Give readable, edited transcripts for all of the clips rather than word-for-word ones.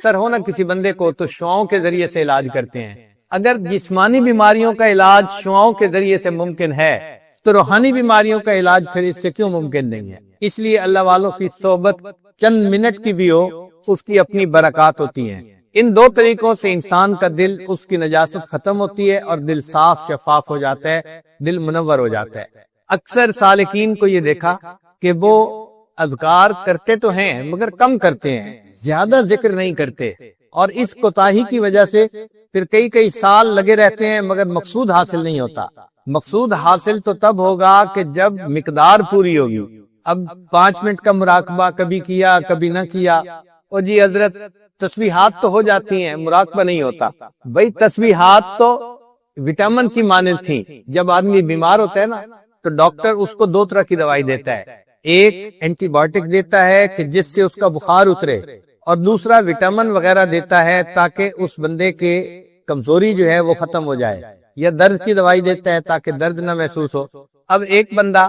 اکثر ہو نا کسی بندے کو تو شعاؤں کے ذریعے سے علاج کرتے ہیں. اگر جسمانی بیماریوں کا علاج شعاؤں کے ذریعے سے ممکن ہے تو روحانی بیماریوں کا علاج پھر اس سے کیوں ممکن نہیں ہے؟ اس لیے اللہ والوں کی صحبت چند منٹ کی بھی ہو اس کی اپنی برکات ہوتی ہیں. ان دو طریقوں سے انسان کا دل، اس کی نجاست ختم ہوتی ہے اور دل صاف شفاف ہو جاتا ہے، دل منور ہو جاتا ہے. اکثر سالکین کو یہ دیکھا کہ وہ اذکار کرتے تو ہیں مگر کم کرتے ہیں، زیادہ ذکر نہیں کرتے، اور اس کوتاہی کی وجہ سے پھر کئی سال لگے رہتے ہیں مگر مقصود حاصل نہیں ہوتا. مقصود حاصل تو تب ہوگا کہ جب مقدار پوری ہوگی. اب 5 منٹ کا مراقبہ کبھی کیا کبھی نہ کیا، اور جی حضرت تسبیحات تو ہو جاتی ہیں، مراقبہ نہیں ہوتا. بھئی تسبیحات تو وٹامن کی مانند تھیں. جب آدمی بیمار ہوتا ہے نا تو ڈاکٹر اس کو 2 طرح کی دوائی دیتا ہے. ایک اینٹی بایوٹک دیتا ہے کہ جس سے اس کا بخار اترے، اور دوسرا وٹامن وغیرہ دیتا ہے تاکہ اس بندے کے کمزوری جو ہے وہ ختم ہو جائے، یا درد کی دوائی دیتا ہے تاکہ درد نہ محسوس ہو. اب ایک بندہ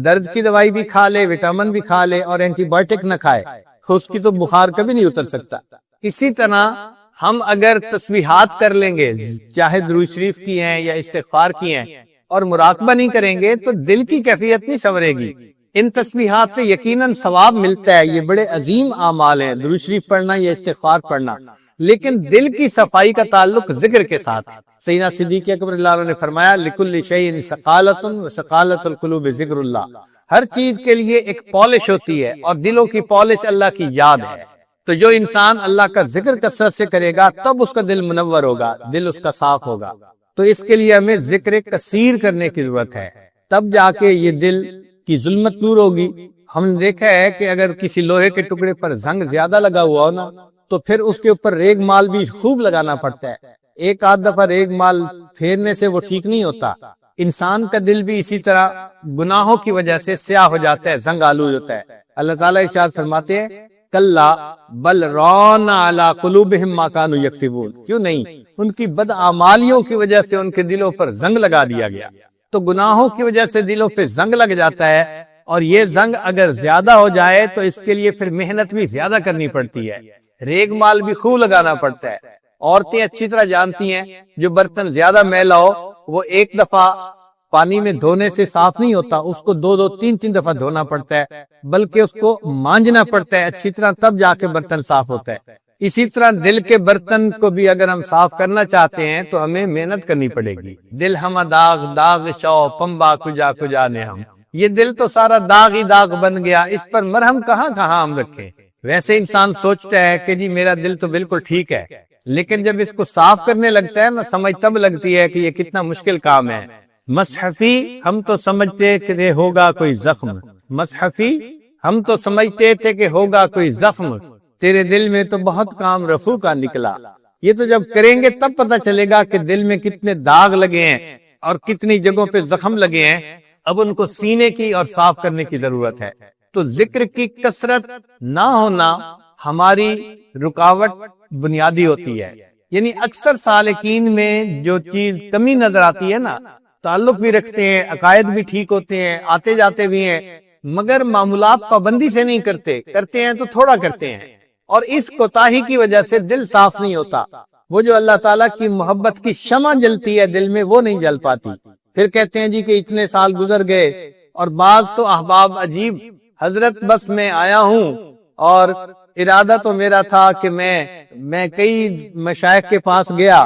درد کی دوائی بھی کھا لے، وٹامن بھی کھا لے اور اینٹی بایوٹک نہ کھائے، اس کی تو بخار کبھی نہیں اتر سکتا. اسی طرح ہم اگر تسبیحات کر لیں گے، چاہے درود شریف کی ہیں یا استغفار کی ہیں، اور مراقبہ نہیں کریں گے تو دل کی کیفیت نہیں سنورے گی. ان تسبیحات سے یقیناً ثواب ملتا ہے، یہ بڑے عظیم اعمال ہیں درود شریف پڑھنا یا استغفار پڑھنا، لیکن دل کی صفائی کا تعلق ذکر کے ساتھ. سیدنا صدیق اکبر اللہ عنہ نے فرمایا لِكُلِّ شَيْءٍ ثَقَالَةٌ وَثَقَالَةُ الْقُلُوبِ ذِكْرُ اللَّهِ. ہر چیز کے لیے ایک پالش ہوتی ہے، اور دلوں کی پالش اللہ کی یاد ہے. تو جو انسان اللہ کا ذکر کثرت سے کرے گا تب اس کا دل منور ہوگا، دل اس کا صاف ہوگا. تو اس کے لیے ہمیں ذکر کثیر کرنے کی ضرورت ہے، تب جا کے یہ دل کی ظلمت دور ہوگی. ہم نے دیکھا ہے کہ اگر کسی لوہے کے ٹکڑے پر زنگ زیادہ لگا ہوا ہو نا تو پھر اس کے اوپر ریگ مال بھی خوب لگانا پڑتا ہے. ایک آدھ دفعہ ریگ مال پھیرنے سے وہ ٹھیک نہیں ہوتا. انسان کا دل بھی اسی طرح گناہوں کی وجہ سے سیاہ ہو جاتا ہے، زنگ آلود ہوتا ہے. اللہ تعالیٰ ارشاد فرماتے ہیں کلا بل ران علی قلوبہم ما کانوا یکسبون. کیوں نہیں، ان کی بدعمالیوں کی وجہ سے ان کے دلوں پر زنگ لگا دیا گیا. تو گناہوں کی وجہ سے دلوں پہ زنگ لگ جاتا ہے، اور یہ زنگ اگر زیادہ ہو جائے تو اس کے لیے پھر محنت بھی زیادہ کرنی پڑتی ہے، ریگ مال بھی خوب لگانا پڑتا ہے. عورتیں اچھی طرح جانتی ہیں جو برتن زیادہ میلا ہو وہ ایک دفعہ پانی میں دھونے سے صاف نہیں ہوتا، اس کو 2-3 دفعہ دھونا پڑتا ہے، بلکہ اس کو مانجنا پڑتا ہے اچھی طرح، تب جا کے برتن صاف ہوتا ہے. اسی طرح دل کے برتن کو بھی اگر ہم صاف کرنا چاہتے ہیں تو ہمیں محنت کرنی پڑے گی. دل ہم داغ داغ شو پمبا کجا کجا نے ہم، یہ دل تو سارا داغ ہی داغ بن گیا، اس پر مرہم کہاں ہم رکھیں. ویسے انسان سوچتا ہے کہ جی میرا دل تو بالکل ٹھیک ہے، لیکن جب اس کو صاف کرنے لگتا ہے نا سمجھ تب لگتی ہے کہ یہ کتنا مشکل کام ہے. مصحفی ہم تو سمجھتے کہ ہوگا کوئی زخم، مصحفی ہم تو سمجھتے تھے کہ ہوگا کوئی زخم، تیرے دل میں تو بہت کام رفو کا نکلا. یہ تو جب کریں گے تب پتہ چلے گا کہ دل میں کتنے داغ لگے ہیں اور کتنی جگہوں پہ زخم لگے ہیں. اب ان کو سینے کی اور صاف کرنے کی ضرورت ہے. تو ذکر کی کثرت نہ ہونا ہماری رکاوٹ بنیادی ہوتی ہے. یعنی اکثر سالکین میں جو چیز کمی نظر آتی ہے نا، تعلق بھی رکھتے ہیں، عقائد بھی ٹھیک ہوتے ہیں، آتے جاتے بھی ہیں، مگر معمولات پابندی سے نہیں کرتے ہیں تو تھوڑا کرتے ہیں، اور اس کوتاہی کی وجہ سے دل صاف نہیں ہوتا. وہ جو اللہ تعالیٰ کی محبت کی شمع جلتی ہے دل میں وہ نہیں جل پاتی. پھر کہتے ہیں جی کہ اتنے سال گزر گئے، اور بعض تو احباب عجیب، حضرت بس میں آیا ہوں اور ارادہ تو میرا تھا کہ میں کئی مشائخ کے پاس گیا،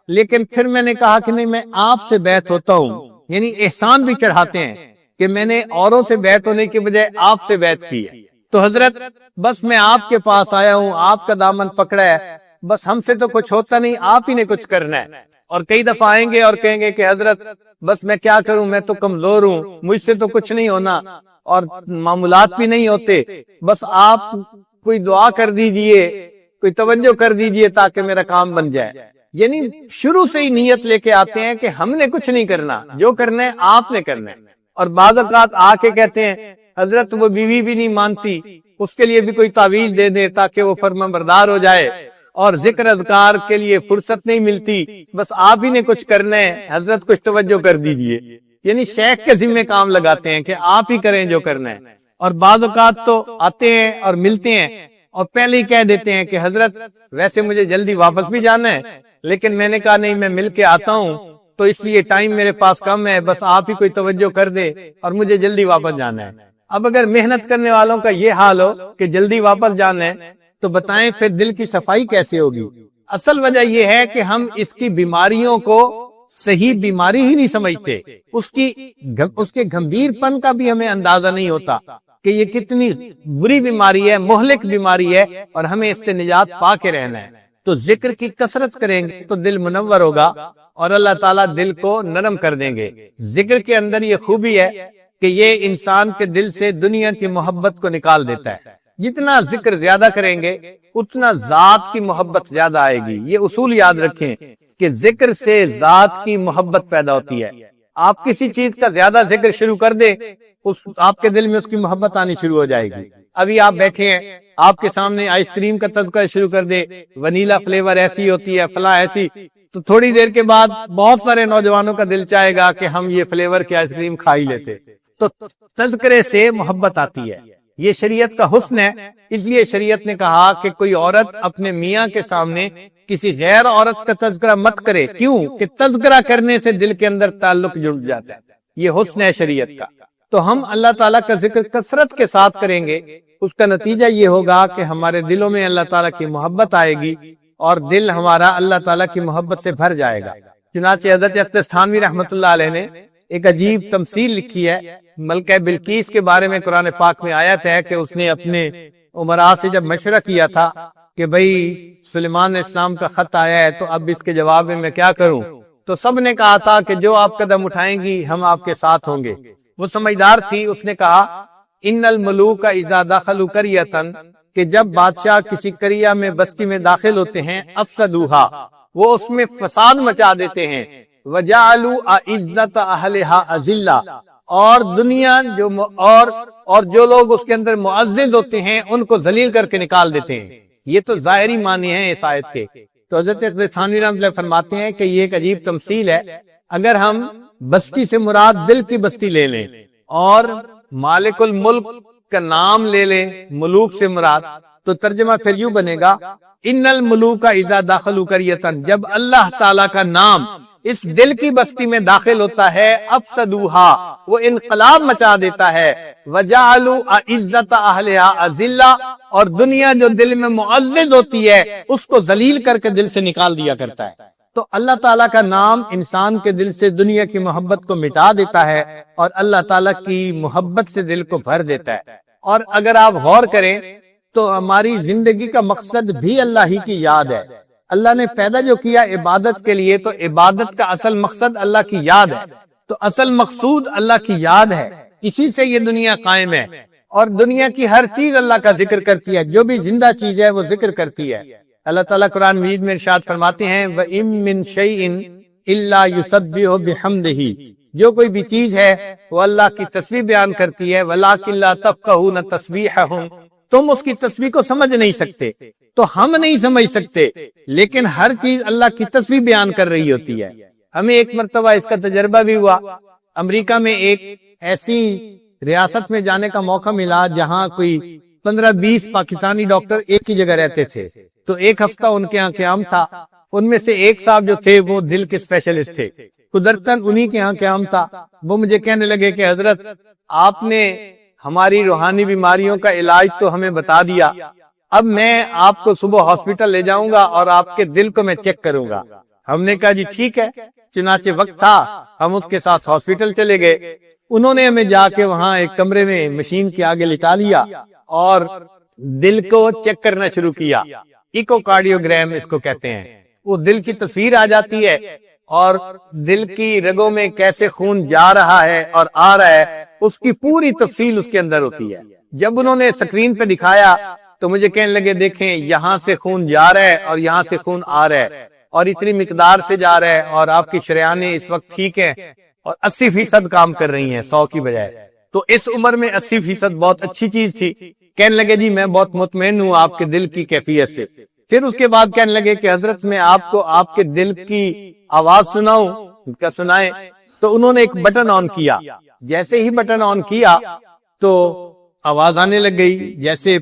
لیکن پھر میں نے کہا کہ نہیں میں آپ سے بیعت ہوتا ہوں. یعنی احسان بھی چڑھاتے ہیں کہ میں نے اوروں سے بیعت ہونے کے بجائے آپ سے بیعت کی ہے. تو حضرت بس میں آپ کے پاس آیا ہوں، آپ کا دامن پکڑا ہے، بس ہم سے تو کچھ ہوتا نہیں، آپ ہی نے کچھ کرنا ہے. اور کئی دفعہ آئیں گے اور کہیں گے کہ حضرت بس میں کیا کروں، میں تو کمزور ہوں، مجھ سے تو کچھ نہیں ہونا اور معمولات بھی نہیں ہوتے، بس آپ کوئی دعا کر دیجئے، کوئی توجہ کر دیجئے تاکہ میرا کام بن جائے. یعنی شروع سے ہی نیت لے کے آتے ہیں کہ ہم نے کچھ نہیں کرنا، جو کرنا ہے آپ نے کرنا ہے. اور بعض اوقات آ کے کہتے ہیں حضرت وہ بیوی بھی نہیں مانتی، اس کے لیے بھی کوئی تعویذ دے دے تاکہ وہ فرما بردار ہو جائے، اور ذکر اذکار کے لیے فرصت نہیں ملتی، بس آپ ہی نے کچھ کرنا ہے، حضرت کچھ توجہ کر دیجئے. یعنی شیخ کے ذمہ کام لگاتے ہیں کہ آپ ہی کریں جو کرنا ہے. اور بعض اوقات تو آتے ہیں اور ملتے ہیں اور پہلے ہی کہہ دیتے ہیں کہ حضرت ویسے مجھے جلدی واپس بھی جانا ہے، لیکن میں نے کہا نہیں، میں مل کے آتا ہوں، تو اس لیے ٹائم میرے پاس کم ہے، بس آپ ہی کوئی توجہ کر دے اور مجھے جلدی واپس جانا ہے۔ اب اگر محنت کرنے والوں کا یہ حال ہو کہ جلدی واپس جانا ہے، تو بتائیں پھر دل کی صفائی کیسے ہوگی؟ اصل وجہ یہ ہے کہ ہم اس کی بیماریوں کو صحیح بیماری ہی نہیں سمجھتے، اس کے گھمبیر پن کا بھی ہمیں اندازہ نہیں ہوتا کہ یہ کتنی بری بیماری ہے، مہلک بیماری ہے، اور ہمیں اس سے نجات پا کے رہنا ہے۔ تو ذکر کی کثرت کریں گے تو دل منور ہوگا اور اللہ تعالیٰ دل کو نرم کر دیں گے۔ ذکر کے اندر یہ خوبی ہے کہ یہ انسان کے دل سے دنیا کی محبت کو نکال دیتا ہے۔ جتنا ذکر زیادہ کریں گے اتنا ذات کی محبت زیادہ آئے گی۔ یہ اصول یاد رکھیں کہ ذکر سے ذات کی محبت پیدا ہوتی ہے۔ آپ کسی چیز کا زیادہ ذکر شروع کر دیں، آپ کے دل میں اس کی محبت آنی شروع ہو جائے گی۔ ابھی آپ بیٹھے ہیں، آپ کے سامنے آئس کریم کا تذکرہ شروع کر دے، ونیلا فلیور ایسی ہوتی ہے، فلاں ایسی، تو تھوڑی دیر کے بعد بہت سارے نوجوانوں کا دل چاہے گا کہ ہم یہ فلیور کی آئس کریم کھا ہی لیتے۔ تو تذکرے سے محبت آتی ہے، یہ شریعت کا حسن ہے۔ اس لیے شریعت نے کہا کہ کوئی عورت اپنے میاں کے سامنے کسی غیر عورت کا تذکرہ مت کرے۔ کیوں؟ کہ تذکرہ کرنے سے دل کے اندر تعلق جڑ جاتا ہے۔ یہ حسن ہے شریعت کا۔ تو ہم اللہ تعالیٰ کا ذکر کثرت کے ساتھ کریں گے، اس کا نتیجہ یہ ہوگا کہ ہمارے دلوں میں اللہ تعالیٰ کی محبت آئے گی اور دل ہمارا اللہ تعالیٰ کی محبت سے بھر جائے گا۔ چنانچہ حضرت اختر تھانوی رحمۃ اللہ علیہ نے ایک عجیب تمثیل لکھی ہے۔ ملکہ بلقیس کے بارے میں قرآن پاک میں آیت ہے کہ اس نے اپنے امراء سے جب مشورہ کیا تھا کہ بھئی سلیمان علیہ السلام کا خط آیا ہے تو اب اس کے جواب میں کیا کروں، تو سب نے کہا تھا کہ جو آپ قدم اٹھائیں گی ہم آپ کے ساتھ ہوں گے۔ وہ سمجھدار تھی، اس نے کہا ان الملوک اذا دخلوا قریۃ، کہ جب بادشاہ کسی قریہ میں بستی میں داخل ہوتے ہیں، افسدوہا، وہ اس میں فساد مچا دیتے ہیں، وجعلوا اعزت اہلھا اذلہ، اور دنیا اور جو لوگ اس کے اندر معزز ہوتے ہیں ان کو ذلیل کر کے نکال دیتے ہیں۔ یہ تو ظاہری معنی ہیں اس آیت کے۔ تو حضرت تھانوی رحمۃ اللہ فرماتے ہیں کہ یہ ایک عجیب تمثیل ہے۔ اگر ہم بستی سے مراد دل کی بستی لے لیں اور مالک الملک کا نام لے لیں ملوک سے مراد، تو ترجمہ پھر یوں بنے گا ان الملوک اذا دخلوا قریۃ، جب اللہ تعالیٰ کا نام اس دل کی بستی میں داخل ہوتا ہے، افسدوہا، وہ انقلاب مچا دیتا ہے، وجعلوا اعزت اہلھا اذلہ، اور دنیا جو دل میں معزز ہوتی ہے اس کو ذلیل کر کے دل سے نکال دیا کرتا ہے۔ تو اللہ تعالیٰ کا نام انسان کے دل سے دنیا کی محبت کو مٹا دیتا ہے اور اللہ تعالیٰ کی محبت سے دل کو بھر دیتا ہے۔ اور اگر آپ غور کریں تو ہماری زندگی کا مقصد بھی اللہ ہی کی یاد ہے۔ اللہ نے پیدا جو کیا عبادت کے لیے، تو عبادت کا اصل مقصد اللہ کی یاد ہے، تو اصل مقصود اللہ کی یاد ہے، اسی سے یہ دنیا قائم ہے۔ اور دنیا کی ہر چیز اللہ کا ذکر کرتی ہے، جو بھی زندہ چیز ہے وہ ذکر کرتی ہے۔ اللہ تعالیٰ قرآن مجید میں ارشاد فرماتے ہیں وَإِن مِّن شَيْءٍ إِلَّا يُسَبِّحُ بِحَمْدِهِ، جو کوئی بھی چیز ہے وہ اللہ کی تسبیح بیان کرتی ہے، وَلَٰكِن لَّا تَفْقَهُونَ تَسْبِيحَهُمْ، تم اس کی تسبیح کو سمجھ نہیں سکتے، تو ہم نہیں سمجھ سکتے، لیکن ہر چیز اللہ کی تسبیح بیان کر رہی ہوتی ہے۔ ہمیں ایک مرتبہ اس کا تجربہ بھی ہوا، امریکہ میں ایک ایسی ریاست میں جانے کا موقع ملا جہاں کوئی 15-20 پاکستانی ڈاکٹر ایک ہی جگہ رہتے تھے۔ تو ایک ہفتہ ان کے یہاں قیام تھا، ان میں سے ایک صاحب جو تھے وہ دل کے اسپیشلسٹ تھے، قدرتاً انہی کے یہاں قیام تھا۔ وہ مجھے کہنے لگے کہ حضرت آپ نے ہماری روحانی بیماریوں کا علاج تو ہمیں بتا دیا، اب میں آپ کو صبح ہاسپٹل لے جاؤں گا اور آپ کے دل کو میں چیک کروں گا۔ ہم نے کہا جی ٹھیک ہے، چنانچہ وقت تھا ہم اس کے ساتھ ہاسپٹل چلے گئے۔ انہوں نے ہمیں جا کے وہاں ایک کمرے میں مشین کے آگے لٹا لیا اور دل کو چیک کرنا شروع کیا۔ ایکو کارڈیوگرام اس کو کہتے ہیں۔ وہ دل کی تصویر آ جاتی ہے اور دل کی رگوں میں کیسے خون جا رہا ہے اور آ رہا ہے، اس کی پوری تفصیل اس کے اندر ہوتی ہے۔ جب انہوں نے اسکرین پہ دکھایا تو مجھے کہنے لگے دیکھیں یہاں سے خون جا رہا ہے اور یہاں سے خون آ رہا ہے اور اتنی مقدار سے جا رہا ہے، اور آپ کی شریانیں اس وقت ٹھیک ہیں اور 80% کام کر رہی ہیں 100 کی بجائے۔ تو اس عمر میں 80% بہت اچھی چیز تھی۔ کہنے لگے جی میں بہت مطمئن ہوں آپ کے دل کی کیفیت سے۔ پھر اس کے بعد کہنے لگے کہ حضرت میں آپ کو آپ کے دل کی آواز سناؤں؟ کیا سنائیں؟ تو انہوں نے ایک بٹن آن کیا، جیسے ہی بٹن آن کیا تو آواز آنے لگ گئی جیسے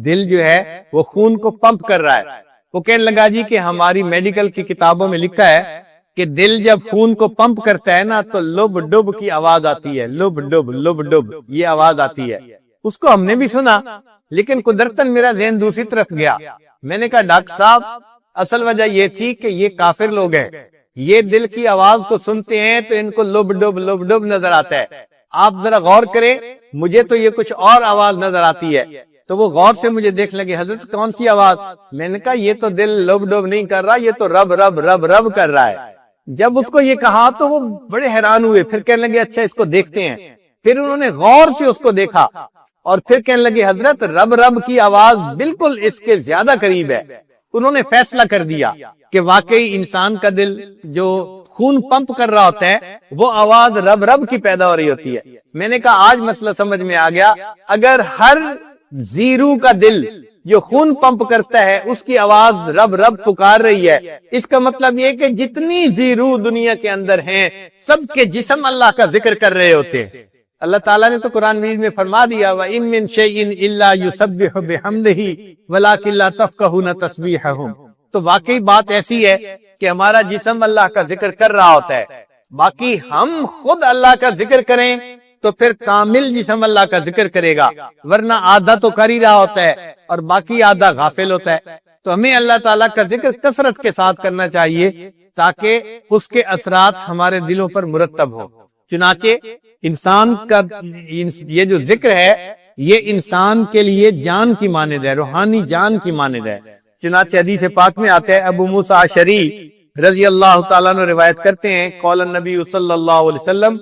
دل جو ہے وہ خون کو پمپ کر رہا ہے۔ وہ کہنے لگا جی کہ ہماری میڈیکل کی کتابوں میں لکھا ہے کہ دل جب خون کو پمپ کرتا ہے نا تو لب ڈب کی آواز آتی ہے، لب ڈب یہ آواز آتی ہے۔ اس کو ہم نے بھی سنا، لیکن قدرتاً میرا ذہن دوسری طرف گیا۔ میں نے کہا ڈاکٹر صاحب اصل وجہ یہ تھی کہ یہ کافر لوگ ہیں، یہ دل کی آواز کو سنتے ہیں تو ان کو لب ڈب نظر آتا ہے۔ آپ ذرا غور کریں، مجھے تو یہ کچھ اور آواز نظر آتی ہے۔ تو وہ غور سے مجھے دیکھ لگے، حضرت کون سی آواز؟ میں نے کہا یہ تو دل لب ڈب نہیں کر رہا، یہ تو رب رب رب رب کر رہا ہے۔ جب اس کو یہ کہا تو وہ بڑے حیران ہوئے، پھر کہنے لگے اچھا اس کو دیکھتے ہیں۔ پھر انہوں نے غور سے اس کو دیکھا اور پھر کہنے لگے حضرت رب رب کی آواز بالکل اس کے زیادہ قریب ہے۔ انہوں نے فیصلہ کر دیا کہ واقعی انسان کا دل جو خون پمپ کر رہا ہوتا ہے وہ آواز رب رب کی پیدا ہو رہی ہوتی ہے۔ میں نے کہا آج مسئلہ سمجھ میں آ گیا، اگر ہر زیرو کا دل جو خون پمپ کرتا ہے اس کی آواز رب رب پکار رہی ہے، اس کا مطلب یہ کہ جتنی زیرو دنیا کے اندر ہیں سب کے جسم اللہ کا ذکر کر رہے ہوتے ہیں۔ اللہ تعالیٰ نے تو قرآن مجید میں فرما دیا وَإِن مِّن شَيْءٍ إِلَّا يُسَبِّحُ بِحَمْدِهِ وَلَٰكِن لَّا تَفْقَهُونَ تَسْبِيحَهُمْ۔ تو واقعی بات ایسی ہے کہ ہمارا جسم اللہ کا ذکر کر رہا ہوتا ہے، باقی ہم خود اللہ کا ذکر کریں تو پھر کامل جسم اللہ کا ذکر کرے گا، ورنہ آدھا تو کر ہی رہا ہوتا ہے اور باقی آدھا غافل ہوتا ہے۔ تو ہمیں اللہ تعالیٰ کا ذکر کثرت کے ساتھ کرنا چاہیے تاکہ اس کے اثرات ہمارے دلوں پر مرتب ہوں۔ چنانچہ انسان کا یہ جو ذکر ہے یہ انسان کے لیے جان کی مانند ہے، روحانی جان کی مانند ہے۔ چنانچہ حدیث پاک میں آتا ہے، ابو موسیٰ اشعری رضی اللہ تعالیٰ عنہ روایت کرتے ہیں، قول النبی صلی اللہ علیہ وسلم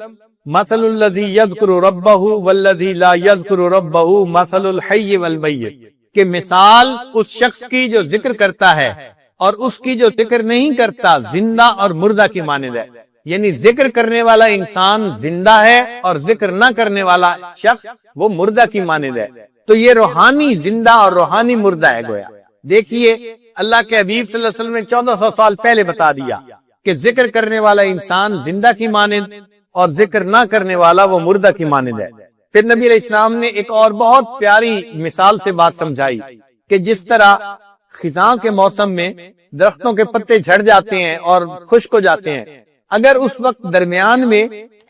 مثل الذی یذکر ربہ والذی لا یذکر ربہ مثل الحی والمیت، کہ مثال اس شخص کی جو ذکر کرتا ہے اور اس کی جو ذکر نہیں کرتا زندہ اور مردہ کی مانند ہے۔ یعنی ذکر کرنے والا انسان زندہ ہے اور ذکر نہ کرنے والا شخص وہ مردہ کی مانند ہے۔ تو یہ روحانی زندہ اور روحانی مردہ ہے گویا۔ دیکھیے اللہ کے حبیب صلی اللہ علیہ وسلم نے 1400 سال پہلے بتا دیا کہ ذکر کرنے والا انسان زندہ کی مانند اور ذکر نہ کرنے والا وہ مردہ کی مانند ہے۔ پھر نبی علیہ السلام نے ایک اور بہت پیاری مثال سے بات سمجھائی کہ جس طرح خزاں کے موسم میں درختوں کے پتے جھڑ جاتے ہیں اور خشک ہو جاتے ہیں، اگر اس وقت درمیان میں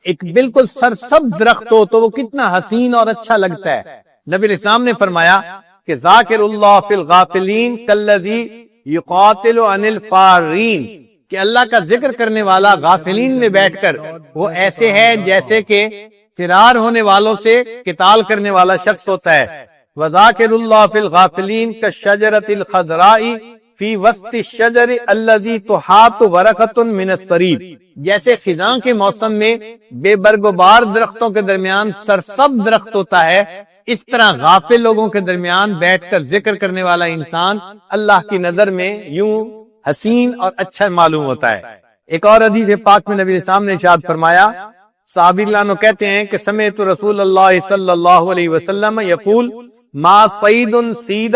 ایک بالکل سرسبز درخت ہو تو وہ کتنا حسین اور اچھا لگتا ہے۔ نبی علیہ السلام نے فرمایا کہ ذاکر اللہ فی الغافلین کالذی یقاتل عن الفارین، کہ اللہ کا ذکر کرنے والا غافلین میں بیٹھ کر وہ ایسے ہے جیسے کہ فرار ہونے والوں سے قتال کرنے والا شخص ہوتا ہے۔ وذاکر اللہ فی الغافلین کالشجرۃ الخضراء فی وسط الشجر الذی تحاط ورقۃ من الصریب، جیسے خزاں کے موسم میں بے برگ و بار درختوں کے درمیان سرسبز درخت ہوتا ہے، اس طرح غافل لوگوں کے درمیان بیٹھ کر ذکر کرنے والا انسان اللہ کی نظر میں یوں حسین اور اچھا معلوم ہوتا ہے۔ ایک اور حدیث پاک میں نبی علیہ السلام نے ارشاد فرمایا، صحابی اللہ عنہ کہتے ہیں کہ سمعت رسول اللہ صلی اللہ علیہ وسلم یقول ما صید سید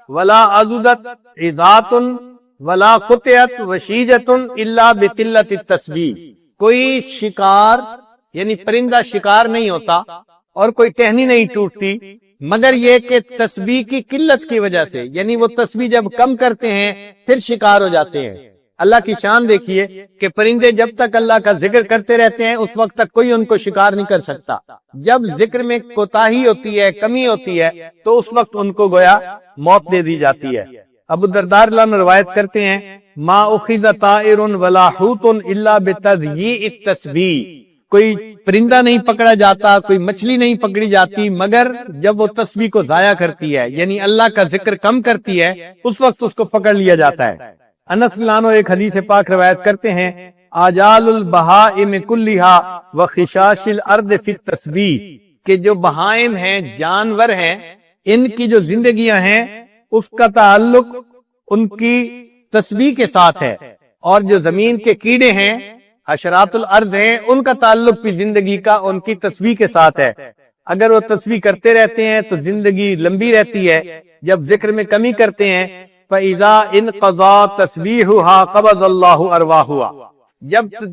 ولا عضدت عضات ولا قطعت وشیجت الا بقلت التسبیح، کوئی شکار یعنی پرندہ شکار نہیں ہوتا اور کوئی ٹہنی نہیں ٹوٹتی مگر یہ کہ تسبیح کی قلت کی وجہ سے، یعنی وہ تسبیح جب کم کرتے ہیں پھر شکار ہو جاتے ہیں۔ اللہ کی شان دیکھیے کہ پرندے جب تک اللہ کا ذکر کرتے رہتے ہیں اس وقت تک کوئی ان کو شکار نہیں کر سکتا، جب ذکر میں کوتاہی ہوتی ہے، کمی ہوتی ہے، تو اس وقت ان کو گویا موت دے دی جاتی ہے۔ ابو الدرداء رضی اللہ عنہ روایت کرتے ہیں، ما اخذ طائر ولا حوت الا بتضییع التسبیح، کوئی پرندہ نہیں پکڑا جاتا، کوئی مچھلی نہیں پکڑی جاتی مگر جب وہ تسبیح کو ضائع کرتی ہے، یعنی اللہ کا ذکر کم کرتی ہے، اس وقت اس کو پکڑ لیا جاتا ہے۔ انس رضی اللہ عنہ ایک حدیث پاک روایت کرتے ہیں، آجال البہائم کلھا وخشاش الارض فی التسبیح، کہ جو بہائم ہیں، جانور ہیں، ان کی جو زندگیاں ہیں اس کا تعلق ان کی تسبیح کے ساتھ ہے، اور جو زمین کے کیڑے ہیں، حشرات الارض ہیں، ان کا تعلق بھی زندگی کا ان کی تسبیح کے ساتھ ہے۔ اگر وہ تسبیح کرتے رہتے ہیں تو زندگی لمبی رہتی ہے، جب ذکر میں کمی کرتے ہیں فَإِذَا انْقَضَى تَسْبِيحُهَا قَبَضَ اللَّهُ أَرْوَاحُهَا،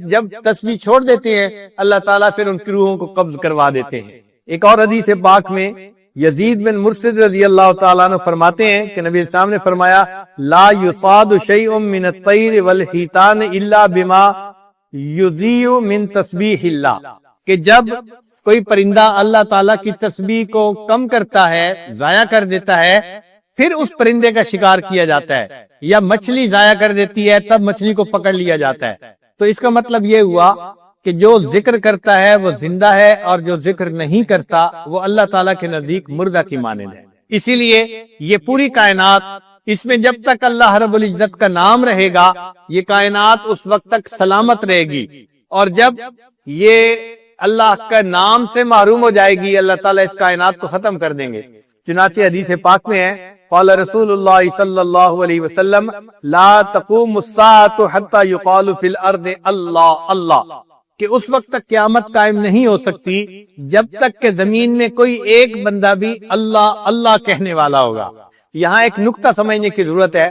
جب تسبیح چھوڑ دیتے ہیں اللہ تعالیٰ پھر ان کی روحوں کو قبض کروا دیتے ہیں۔ ایک اور حدیث پاک میں یزید بن مرشد رضی اللہ تعالیٰ عنہ فرماتے ہیں کہ نبی اسلام نے فرمایا لا یصاد شیء من الطیر والحیتان الا بما یضیع من تسبیح اللہ، کہ جب کوئی پرندہ اللہ تعالیٰ کی تسبیح کو کم کرتا ہے، ضائع کر دیتا ہے، پھر اس پرندے کا شکار کیا جاتا ہے، یا مچھلی ضائع کر دیتی ہے تب مچھلی کو پکڑ لیا جاتا ہے۔ تو اس کا مطلب یہ ہوا کہ جو ذکر کرتا ہے وہ زندہ ہے، اور جو ذکر نہیں کرتا وہ اللہ تعالیٰ کے نزدیک مردہ کی مانند ہے۔ اسی لیے یہ پوری کائنات، اس میں جب تک اللہ رب العزت کا نام رہے گا یہ کائنات اس وقت تک سلامت رہے گی، اور جب یہ اللہ کا نام سے محروم ہو جائے گی اللہ تعالیٰ اس کائنات کو ختم کر دیں گے۔ چنانچہ حدیث پاک میں ہے قال رسول اللہ صلی اللہ علیہ وسلم لا تقوم الساعة حتى يقال في الارض اللہ اللہ، کہ اس وقت تک قیامت قائم نہیں ہو سکتی جب تک کہ زمین میں کوئی ایک بندہ بھی اللہ اللہ کہنے والا ہوگا۔ یہاں ایک نکتہ سمجھنے کی ضرورت ہے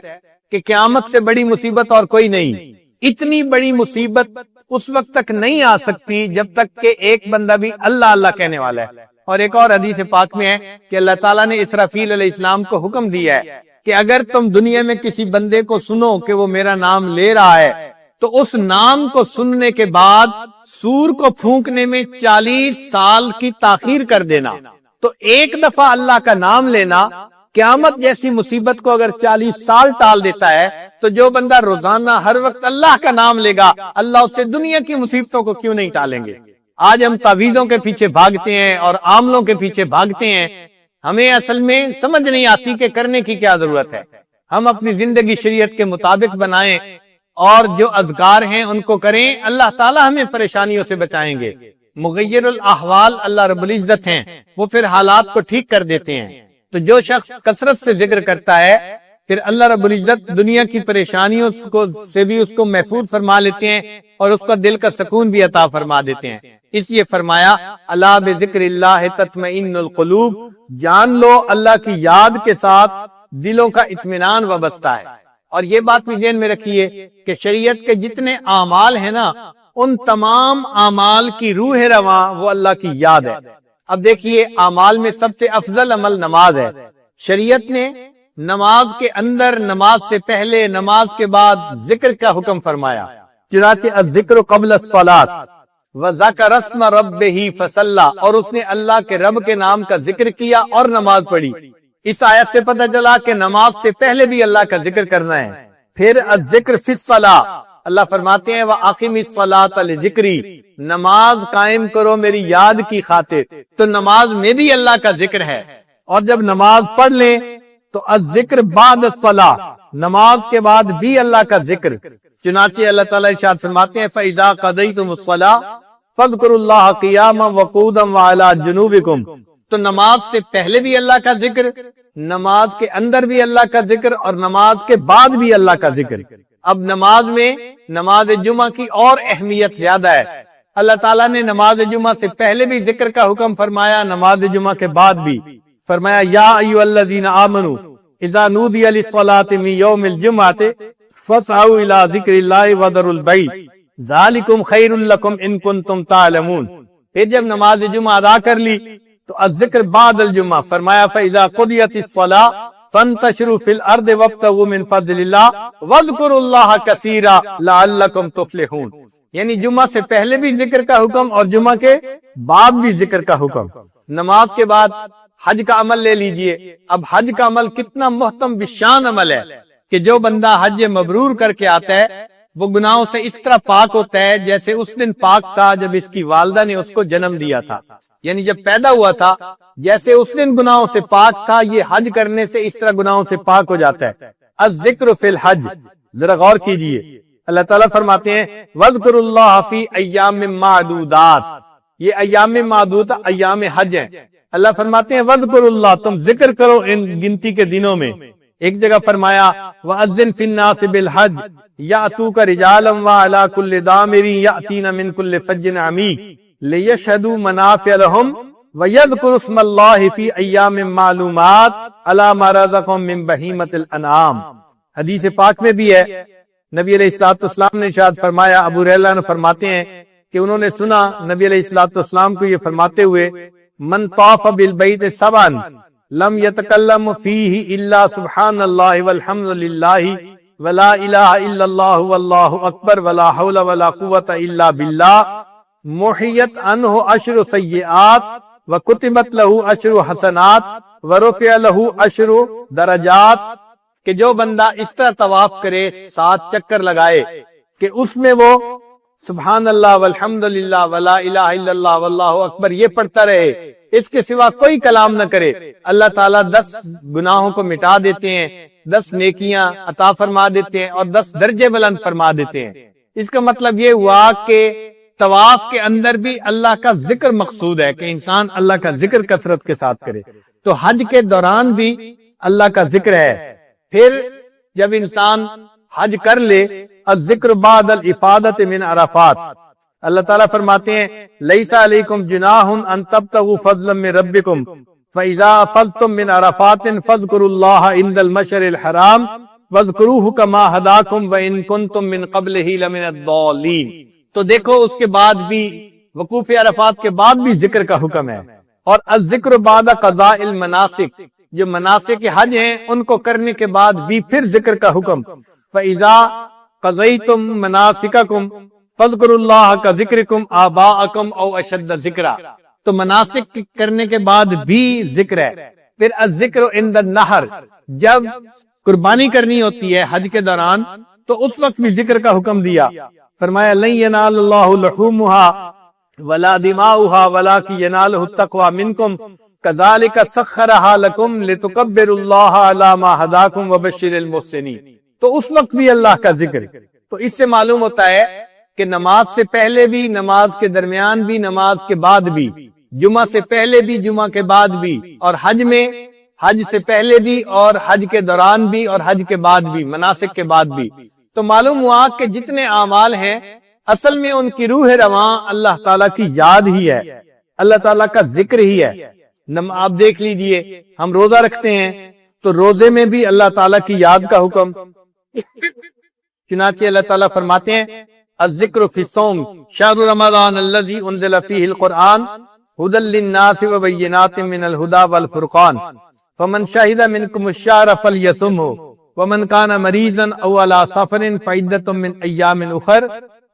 کہ قیامت سے بڑی مصیبت اور کوئی نہیں۔ اتنی بڑی مصیبت اس وقت تک نہیں آ سکتی جب تک کہ ایک بندہ بھی اللہ اللہ کہنے والا ہے۔ اور ایک اور حدیث پاک میں ہے کہ اللہ تعالیٰ نے اسرافیل علیہ السلام کو حکم دیا ہے کہ اگر تم دنیا میں کسی بندے کو سنو کہ وہ میرا نام لے رہا ہے تو اس نام کو سننے کے بعد سور کو پھونکنے میں 40 سال کی تاخیر کر دینا۔ تو ایک دفعہ اللہ کا نام لینا قیامت جیسی مصیبت کو اگر 40 سال ٹال دیتا ہے تو جو بندہ روزانہ ہر وقت اللہ کا نام لے گا اللہ اس سے دنیا کی مصیبتوں کو کیوں نہیں ٹالیں گے۔ آج ہم تعویذوں کے پیچھے بھاگتے ہیں اور عاملوں کے پیچھے بھاگتے ہیں، ہمیں اصل میں سمجھ نہیں آتی کہ کرنے کی کیا ضرورت ہے۔ ہم اپنی زندگی شریعت کے مطابق بنائیں اور جو اذکار ہیں ان کو کریں، اللہ تعالی ہمیں پریشانیوں سے بچائیں گے۔ مغیر الاحوال اللہ رب العزت ہیں، وہ پھر حالات کو ٹھیک کر دیتے ہیں۔ تو جو شخص کثرت سے ذکر کرتا ہے پھر اللہ رب العزت دنیا کی پریشانیوں سے بھی اس کو محفوظ فرما لیتے ہیں اور اس کا دل کا سکون بھی عطا فرما دیتے ہیں۔ اس لیے فرمایا الا بذکر اللہ تطمئن القلوب، جان لو اللہ کی یاد کے ساتھ دلوں کا اطمینان وابستہ ہے۔ اور یہ بات بھی ذہن میں رکھیے کہ شریعت کے جتنے اعمال ہیں نا ان تمام اعمال کی روح رواں وہ اللہ کی یاد ہے۔ اب دیکھیے اعمال میں سب سے افضل عمل نماز ہے۔ شریعت نے نماز کے اندر، نماز سے پہلے، نماز کے بعد ذکر کا حکم فرمایا۔ چنانچہ الذکر قبل الصلاۃ وذکر اسم ربہ فصلی، اور اس نے اللہ کے رب کے نام کا ذکر کیا اور نماز پڑھی۔ اس آیت سے پتہ چلا کہ نماز سے پہلے بھی اللہ کا ذکر کرنا ہے۔ پھر الذکر فی الصلاۃ، اللہ فرماتے ہیں وَأَقِمِ الصَّلَاةَ لِذِكْرِي، نماز قائم کرو میری یاد کی خاطر۔ تو نماز میں بھی اللہ کا ذکر ہے۔ اور جب نماز پڑھ لیں تو الذکر بعد الصلاۃ، نماز کے بعد بھی اللہ کا ذکر۔ چنانچہ اللہ تعالیٰ ارشاد فرماتے ہیں فَإِذَا قَضَيْتُمُ الصَّلَاةَ فَاذْكُرُوا اللَّهَ قِيَامًا وَقُعُودًا وَعَلَىٰ جُنُوبِكُمْ۔ تو نماز سے پہلے بھی اللہ کا ذکر، نماز کے اندر بھی اللہ کا ذکر، اور نماز کے بعد بھی اللہ کا ذکر۔ اب نماز میں نماز جمعہ کی اور اہمیت زیادہ ہے۔ اللہ تعالیٰ نے نماز جمعہ سے پہلے بھی ذکر کا حکم فرمایا، نماز جمعہ کے بعد بھی فرمایا یا ایھا الذین آمنوا اذا نودی للصلاۃ من یوم الجمعۃ فاسعوا الی ذکر اللہ وذروا البیع ذالکم خیر لکم ان کنتم تعلمون۔ پھر جب نماز جمعہ ادا کر لی تو الذکر بعد الجمعہ فرمایا فاذا قضیت الصلاۃ فانتشروا فی الارض وابتغوا من فضل اللہ واذکروا اللہ کثیرا لعلکم تفلحون۔ یعنی جمعہ سے پہلے بھی ذکر کا حکم اور جمعہ کے بعد بھی ذکر کا حکم۔ نماز کے بعد حج کا عمل لے لیجئے۔ اب حج کا عمل کتنا محترم بشان عمل ہے کہ جو بندہ حج مبرور کر کے آتا ہے وہ گناہوں سے اس طرح پاک ہوتا ہے جیسے اس دن پاک تھا جب اس کی والدہ نے اس کو جنم دیا تھا۔ یعنی جب پیدا ہوا تھا جیسے اس دن گناہوں سے پاک تھا، یہ حج کرنے سے اس طرح گناہوں سے پاک ہو جاتا ہے۔ الذکر فی الحج، ذرا غور کیجئے، اللہ تعالیٰ فرماتے ہیں وَاذْكُرُوا اللَّهَ فِي أَيَّامٍ مَّعْدُودَاتٍ، یہ ایام معدود ایام حج ہیں۔ اللہ فرماتے ہیں وَاذْكُرُوا اللَّهَ، تم ذکر کرو ان گنتی کے دنوں میں۔ ایک جگہ فرمایا وَأَذِّن فِي النَّاسِ بِالْحَجِّ يَأْتُوكَ رِجَالًا وَعَلَىٰ كُلِّ ضَامِرٍ يَأْتِينَ مِن كُلِّ فَجٍّ عَمِيقٍ لِيَشْهَدُوا مَنَافِعَ لَهُمْ وَيَذْكُرُوا اسْمَ اللَّهِ فِي أَيَّامٍ مَّعْلُومَاتٍ عَلَىٰ مَا رَزَقَهُم مِّن بَهِيمَةِ الْأَنْعَامِ۔ حدیث پاک میں بھی ہے، نبی علیہ الصلوۃ والسلام نے ارشاد فرمایا، ابو ہریرہ نے فرماتے ہیں کہ انہوں نے سنا نبی علیہ الصلوۃ والسلام کو یہ فرماتے ہوئے من طاف بالبیت سبعا لم يتکلم فیہ الا سبحان اللہ والحمد للہ ولا الہ الا اللہ واللہ اکبر ولا حول ولا قوة الا باللہ محیت عنہ عشر سیئات وکتبت لہ عشر حسنات ورفع لہ عشر درجات، کہ جو بندہ اس طرح طواف کرے 7 چکر لگائے کہ اس میں وہ سبحان اللہ والحمد للہ ولا الہ الا اللہ واللہ اکبر یہ پڑھتا رہے، اس کے سوا کوئی کلام نہ کرے، اللہ تعالیٰ 10 گناہوں کو مٹا دیتے ہیں، 10 نیکیاں عطا فرما دیتے ہیں اور 10 درجے بلند فرما دیتے ہیں۔ اس کا مطلب یہ ہوا کہ طواف کے اندر بھی اللہ کا ذکر مقصود ہے کہ انسان اللہ کا ذکر کثرت کے ساتھ کرے، تو حج کے دوران بھی اللہ کا ذکر ہے۔ پھر جب انسان حج کر لے، الذکر بعد الافادۃ من عرفات، اللہ تعالیٰ فرماتے ہیں لیس علیکم جناح ان تبتغوا فضلا من ربکم فاذا افضتم من عرفات فاذکروا اللہ عند المشعر الحرام واذکروہ کما ہداکم وان کنتم من قبلہ لمن الضالین۔ تو دیکھو اس کے بعد بھی وقوف عرفات کے بعد بھی ذکر کا حکم ہے، اور الذکر بعد قضاء المناسک، جو مناسک حج ہیں ان کو کرنے کے بعد بھی پھر ذکر کا حکم، فاذا قضیتم مناسککم فاذکروا اللہ کذکرکم آباءکم او اشد ذکرا، تو مناسک کرنے کے بعد بھی ذکر ہے۔ پھر الذکر عند النحر، جب قربانی کرنی ہوتی ہے حج کے دوران تو اس وقت بھی ذکر کا حکم دیا، فرمایا لن ینال اللہ لحومها ولا دماؤها ولکن ینالہ التقوی منکم کذالک سخرھا لکم لتکبروا اللہ علی ما ھداکم وبشر المحسنین۔ تو اس وقت بھی اللہ کا ذکر، تو اس سے معلوم ہوتا ہے کہ نماز سے پہلے بھی، نماز کے درمیان بھی، نماز کے بعد بھی، جمعہ سے پہلے بھی، جمعہ کے بعد بھی، اور حج میں حج سے پہلے بھی اور حج کے دوران بھی اور حج کے بعد بھی، مناسک کے بعد بھی۔ تو معلوم ہوا کہ جتنے اعمال ہیں اصل میں ان کی روح رواں اللہ تعالیٰ کی یاد ہی ہے، اللہ تعالیٰ کا ذکر ہی ہے۔ آپ دیکھ لیجئے ہم روزہ رکھتے ہیں تو روزے میں بھی اللہ تعالیٰ کی یاد کا حکم، چنانچہ اللہ تعالیٰ فرماتے ہیں الذکر فی الصوم شہر رمضان الذی انزل فیہ القرآن ھدی للناس وبینات من الھدی والفرقان فمن شہد منکم الشہر فلیصمہ ومن کان مریضا او علی سفر فعدۃ من ایام اخر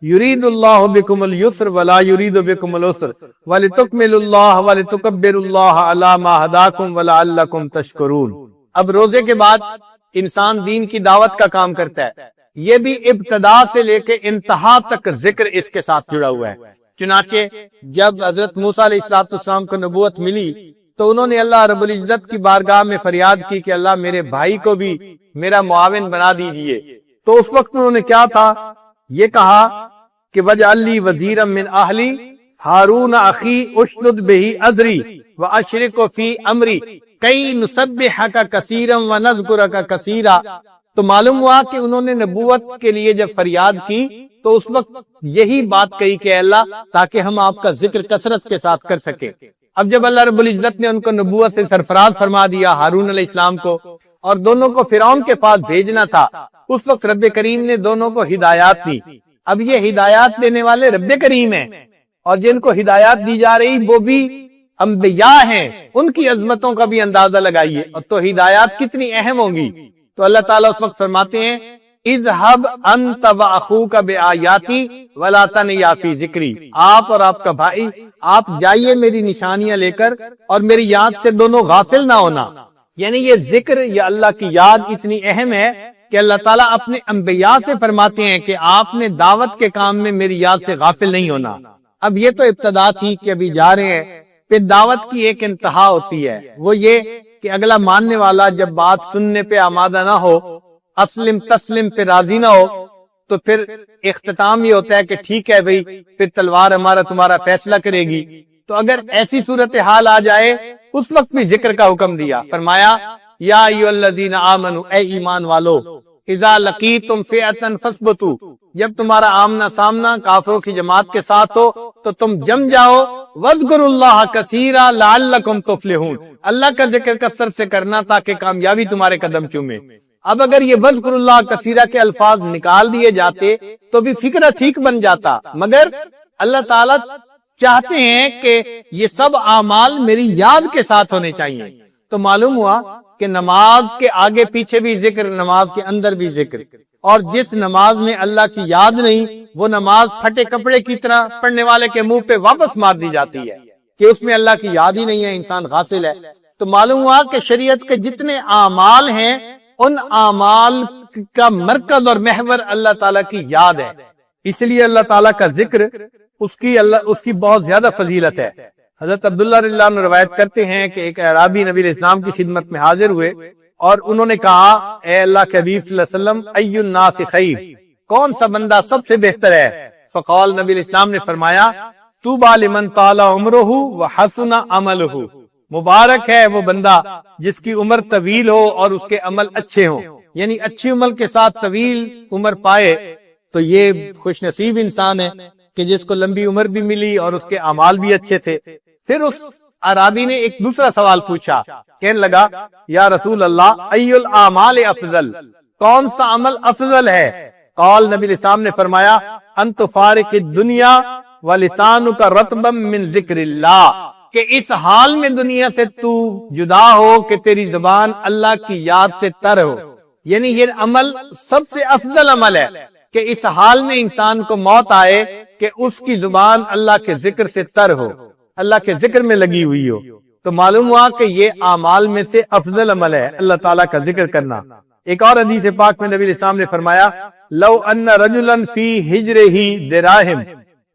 یرید اللہ بکم اليسر ولا یرید بکم العسر ولتکملوا اللہ ولتکبروا اللہ علی ما ھداکم ولعلکم تشکرون۔ اب روزے کے بعد انسان دین کی دعوت کا کام کرتا ہے، یہ بھی ابتدا سے لے کے انتہا تک ذکر اس کے ساتھ جڑا ہوا ہے۔ چنانچہ جب حضرت موسیٰ علیہ السلام کو نبوت ملی تو انہوں نے اللہ رب العزت کی بارگاہ میں فریاد کی کہ اللہ میرے بھائی کو بھی میرا معاون بنا دیجئے، تو اس وقت انہوں نے کیا تھا، یہ کہا کہ وجعل لی وزیرا من اہلی ہارون اخی اشدد بہ اذری واشرکہ فی امری کئی نسبحک کثیرا ونذکرک کثیرا۔ تو معلوم ہوا کہ انہوں نے نبوت کے لیے جب فریاد کی تو اس وقت یہی بات کہی کہ اللہ تاکہ ہم آپ کا ذکر کثرت کے ساتھ کر سکیں۔ اب جب اللہ رب العزت نے ان کو نبوت سے سرفراز فرما دیا ہارون علیہ السلام کو، اور دونوں کو فرعون کے پاس بھیجنا تھا، اس وقت رب کریم نے دونوں کو ہدایات دی۔ اب یہ ہدایات دینے والے رب کریم ہیں، اور جن کو ہدایات دی جا رہی وہ بھی انبیاء ہیں، ان کی عظمتوں کا بھی اندازہ لگائیے، اور تو ہدایات کتنی اہم ہوں گی۔ تو اللہ تعالیٰ اس وقت فرماتے ہیں اذهب انت واخوک بآیاتی ولا تنیا فی ذکری، آپ اور آپ کا بھائی آپ جائیے میری نشانیاں لے کر اور میری یاد سے دونوں غافل نہ ہونا۔ یعنی یہ ذکر یا اللہ کی یاد اتنی اہم ہے کہ اللہ تعالیٰ اپنے انبیاء سے فرماتے ہیں کہ آپ نے دعوت کے کام میں میری یاد سے غافل نہیں ہونا۔ اب یہ تو ابتدا تھی کہ ابھی جا رہے ہیں، پھر دعوت کی ایک انتہا ہوتی ہے، وہ یہ کہ اگلا ماننے والا جب بات سننے پہ آمادہ نہ ہو، اسلم تسلم پہ راضی نہ ہو، تو پھر اختتام یہ ہوتا ہے کہ ٹھیک ہے بھئی پھر تلوار ہمارا تمہارا فیصلہ کرے گی۔ تو اگر ایسی صورتحال آ جائے اس وقت بھی ذکر کا حکم دیا، فرمایا یا ایھا الذین آمنوا، اے ایمان والو، اذا لقیتم فئۃ فاثبتوا، جب تمہارا آمنا سامنا کافروں کی جماعت کے ساتھ ہو تو تم جم جاؤ، واذکروا اللہ کثیرا لعلکم تفلحون، اللہ کا ذکر کثرت سے کرنا تاکہ کامیابی تمہارے قدم چومے۔ اب اگر یہ واذکروا اللہ کثیرا کے الفاظ نکال دیے جاتے تو بھی فکرہ ٹھیک بن جاتا، مگر اللہ تعالیٰ چاہتے ہیں کہ یہ سب اعمال میری یاد کے ساتھ ہونے چاہیے۔ تو معلوم ہوا کہ نماز کے آگے پیچھے بھی ذکر، نماز کے اندر بھی ذکر، اور جس نماز میں اللہ کی یاد نہیں وہ نماز پھٹے کپڑے کی طرح پڑھنے والے کے منہ پہ واپس مار دی جاتی ہے کہ اس میں اللہ کی یاد ہی نہیں ہے، انسان غافل ہے۔ تو معلوم ہوا کہ شریعت کے جتنے اعمال ہیں ان اعمال کا مرکز اور محور اللہ تعالیٰ کی یاد ہے، اس لیے اللہ تعالیٰ کا ذکر اس کی بہت زیادہ فضیلت ہے۔ حضرت عبداللہ رضی اللہ عنہ روایت کرتے ہیں کہ ایک اعرابی نبی علیہ السلام کی خدمت میں حاضر ہوئے اور انہوں نے کہا، اے اللہ کے حبیب صلی اللہ علیہ وسلم، ای الناس خیر، کون سا بندہ سب سے بہتر ہے؟ فقال، نبی علیہ السلام نے فرمایا، طوبی لمن طال عمرہ وحسن عملہ، مبارک ہے وہ بندہ جس کی عمر طویل ہو اور اس کے عمل اچھے ہوں، یعنی اچھی عمل کے ساتھ طویل عمر پائے تو یہ خوش نصیب انسان ہے کہ جس کو لمبی عمر بھی ملی اور اس کے اعمال بھی اچھے تھے۔ پھر اس عرابی نے ایک دوسرا سوال پوچھا، کہنے لگا، یا رسول اللہ، ای الاعمال افضل، کون سا عمل افضل ہے؟ قال، نبی علیہ السلام نے فرمایا، ان تفارق الدنیا ولسانک رطبا من ذکر اللہ، کہ اس حال میں دنیا سے تو جدا ہو کہ تیری زبان اللہ کی یاد سے تر ہو، یعنی یہ عمل سب سے افضل عمل ہے کہ اس حال میں انسان کو موت آئے کہ اس کی زبان اللہ کے ذکر سے تر ہو، اللہ کے ذکر میں لگی ہوئی ہو۔ تو معلوم ہوا کہ یہ اعمال میں سے افضل عمل ہے اللہ تعالیٰ کا ذکر کرنا۔ ایک اور حدیث پاک میں نبی علیہ السلام نے فرمایا، لو ان رجلا فی ہجرہ دراہم،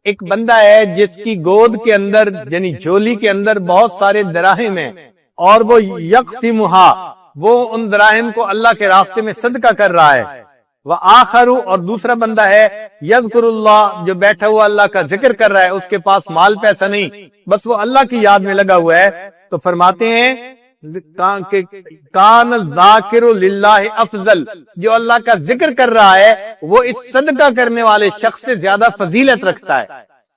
ایک بندہ ہے جس کی گود کے اندر یعنی جھولی کے اندر بہت سارے دراہم ہیں اور وہ یقسمھا، وہ ان دراہم کو اللہ کے راستے میں صدقہ کر رہا ہے، وآخر، اور دوسرا بندہ ہے یذکر اللہ، جو بیٹھا ہوا اللہ کا ذکر کر رہا ہے، اس کے پاس مال پیسہ نہیں، بس وہ اللہ کی یاد میں لگا ہوا ہے، تو فرماتے ہیں کہ کان الذاکر للہ افضل، جو اللہ کا ذکر کر رہا ہے وہ اس صدقہ کرنے والے شخص سے زیادہ فضیلت رکھتا ہے۔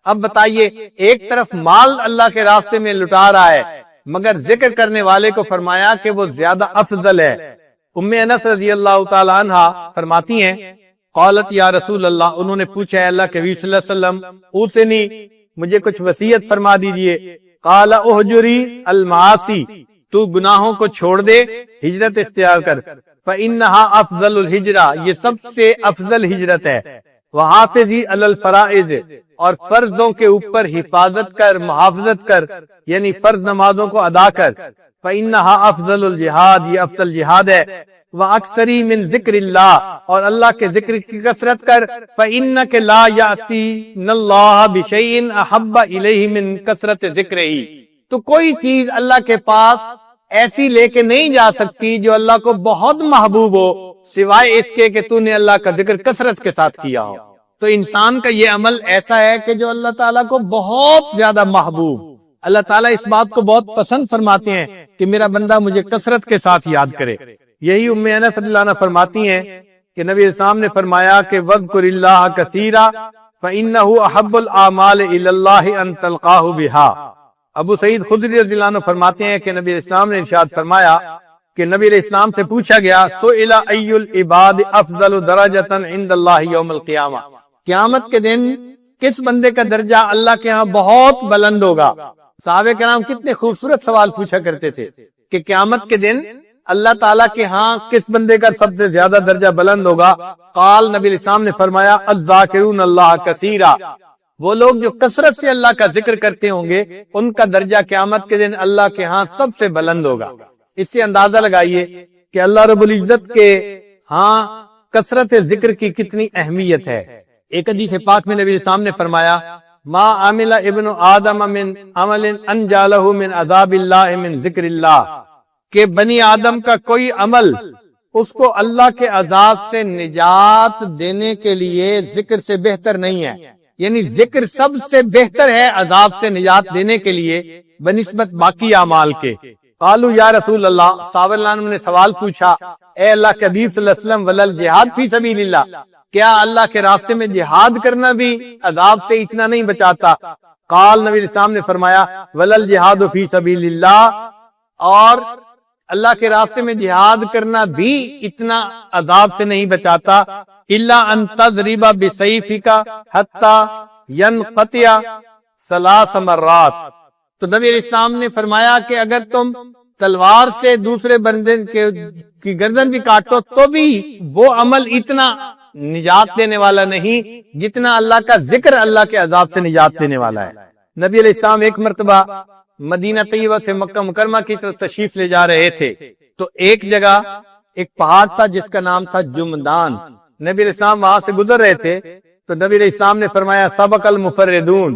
اب بتائیے، ایک طرف مال اللہ کے راستے میں لٹا رہا ہے مگر ذکر کرنے والے کو فرمایا کہ وہ زیادہ افضل ہے۔ ام انس رضی اللہ تعالی عنہ فرماتی ہیں، قالت یا رسول اللہ، انہوں نے پوچھا، اللہ کے نبی صلی اللہ علیہ وسلم، اوصنی، مجھے کچھ وصیت فرما دیجئے۔ قال اہجری المعاصی، تو گناہوں کو چھوڑ دے، ہجرت اختیار کر، فإنہا افضل الہجرہ، یہ سب سے افضل ہجرت ہے، وحافظی علی الفرائض، اور فرضوں کے اوپر حفاظت کر، محافظت کر، یعنی فرض نمازوں کو ادا کر، فإنہا افضل الجہاد، یہ افضل جہاد ہے، وأکثری من ذکر اللہ، اور اللہ کے ذکر کی کثرت کر، فإنک لا یأتین اللہ بشیء احب الیہ من کثرت ذکرہ، تو کوئی چیز اللہ کے پاس ایسی لے کے نہیں جا سکتی جو اللہ کو بہت محبوب ہو سوائے اس کے کہ تو نے اللہ کا ذکر کثرت کے ساتھ کیا ہو۔ تو انسان کا یہ عمل ایسا ہے کہ جو اللہ تعالیٰ کو بہت زیادہ محبوب، اللہ تعالیٰ اس بات کو بہت پسند فرماتے ہیں کہ میرا بندہ مجھے کثرت کے ساتھ یاد کرے۔ یہی ام انس رضی اللہ عنہ فرماتی ہیں کہ نبی اسلام نے فرمایا کہ وَاذْكُرِ اللَّهَ كَثِيرًا فَإِنَّهُ أَحَبُّ الْأَعْمَالِ إِلَى اللَّهِ أَن تَلْقَاهُ بِهَا۔ ابو سعید خدری رضی اللہ عنہ فرماتے ہیں کہ نبی اسلام نے ارشاد فرمایا کہ نبی علیہ السلام سے پوچھا گیا، سئل ای العباد افضل درجۃ عند اللہ یوم القیامہ، قیامت کے دن کس بندے کا درجہ اللہ کے ہاں بہت بلند ہوگا؟ صحابہ کرام کتنے خوبصورت سوال پوچھا کرتے تھے کہ قیامت کے دن اللہ تعالیٰ کے ہاں کس بندے کا سب سے زیادہ درجہ بلند ہوگا؟ قال، نبی علیہ السلام نے فرمایا، الذاکرون اللہ کثیرا، وہ لوگ جو کثرت سے اللہ کا ذکر کرتے ہوں گے ان کا درجہ قیامت کے دن اللہ کے ہاں سب سے بلند ہوگا۔ اس سے اندازہ لگائیے کہ اللہ رب العزت کے ہاں کثرت ذکر کی کتنی اہمیت ہے۔ ایک حدیث پاک میں نبی اسلام نے فرمایا، ما عمل ابن آدم من عمل انجالہ من عذاب اللہ من ذکر اللہ، کہ بنی آدم کا کوئی عمل اس کو اللہ کے عذاب سے نجات دینے کے لیے ذکر سے بہتر نہیں ہے، یعنی ذکر سب سے بہتر ہے عذاب سے نجات دینے کے لیے بنسبت باقی اعمال کے۔ قالوا یا رسول اللہ، صحابہ نے سوال پوچھا، اے اللہ کے حبیب صلی اللہ علیہ وسلم، ولل جہاد فی سبیل اللہ، کیا اللہ کے راستے میں جہاد کرنا بھی عذاب سے اتنا نہیں بچاتا؟ قال، نبی اسلام نے فرمایا، ولل جہاد فی سبیل اللہ، اور اللہ کے راستے میں جہاد کرنا بھی اتنا عذاب سے نہیں بچاتا، الا ان تضرب بسیفک حتی ینقطع ثلاث مرات۔ تو نبی علیہ السلام نے فرمایا کہ اگر تم تلوار سے دوسرے بندے کی گردن بھی کاٹو تو بھی وہ عمل اتنا نجات دینے والا نہیں جتنا اللہ کا ذکر اللہ کے عذاب سے نجات دینے والا ہے۔ نبی علیہ السلام ایک مرتبہ مدینہ طیبہ سے مکہ مکرمہ کی طرف تشریف لے جا رہے تھے، تو ایک جگہ ایک پہاڑ تھا جس کا نام تھا جمدان۔ نبی علیہ السلام وہاں سے گزر رہے تھے تو نبی علیہ السلام نے فرمایا سبق المفردون،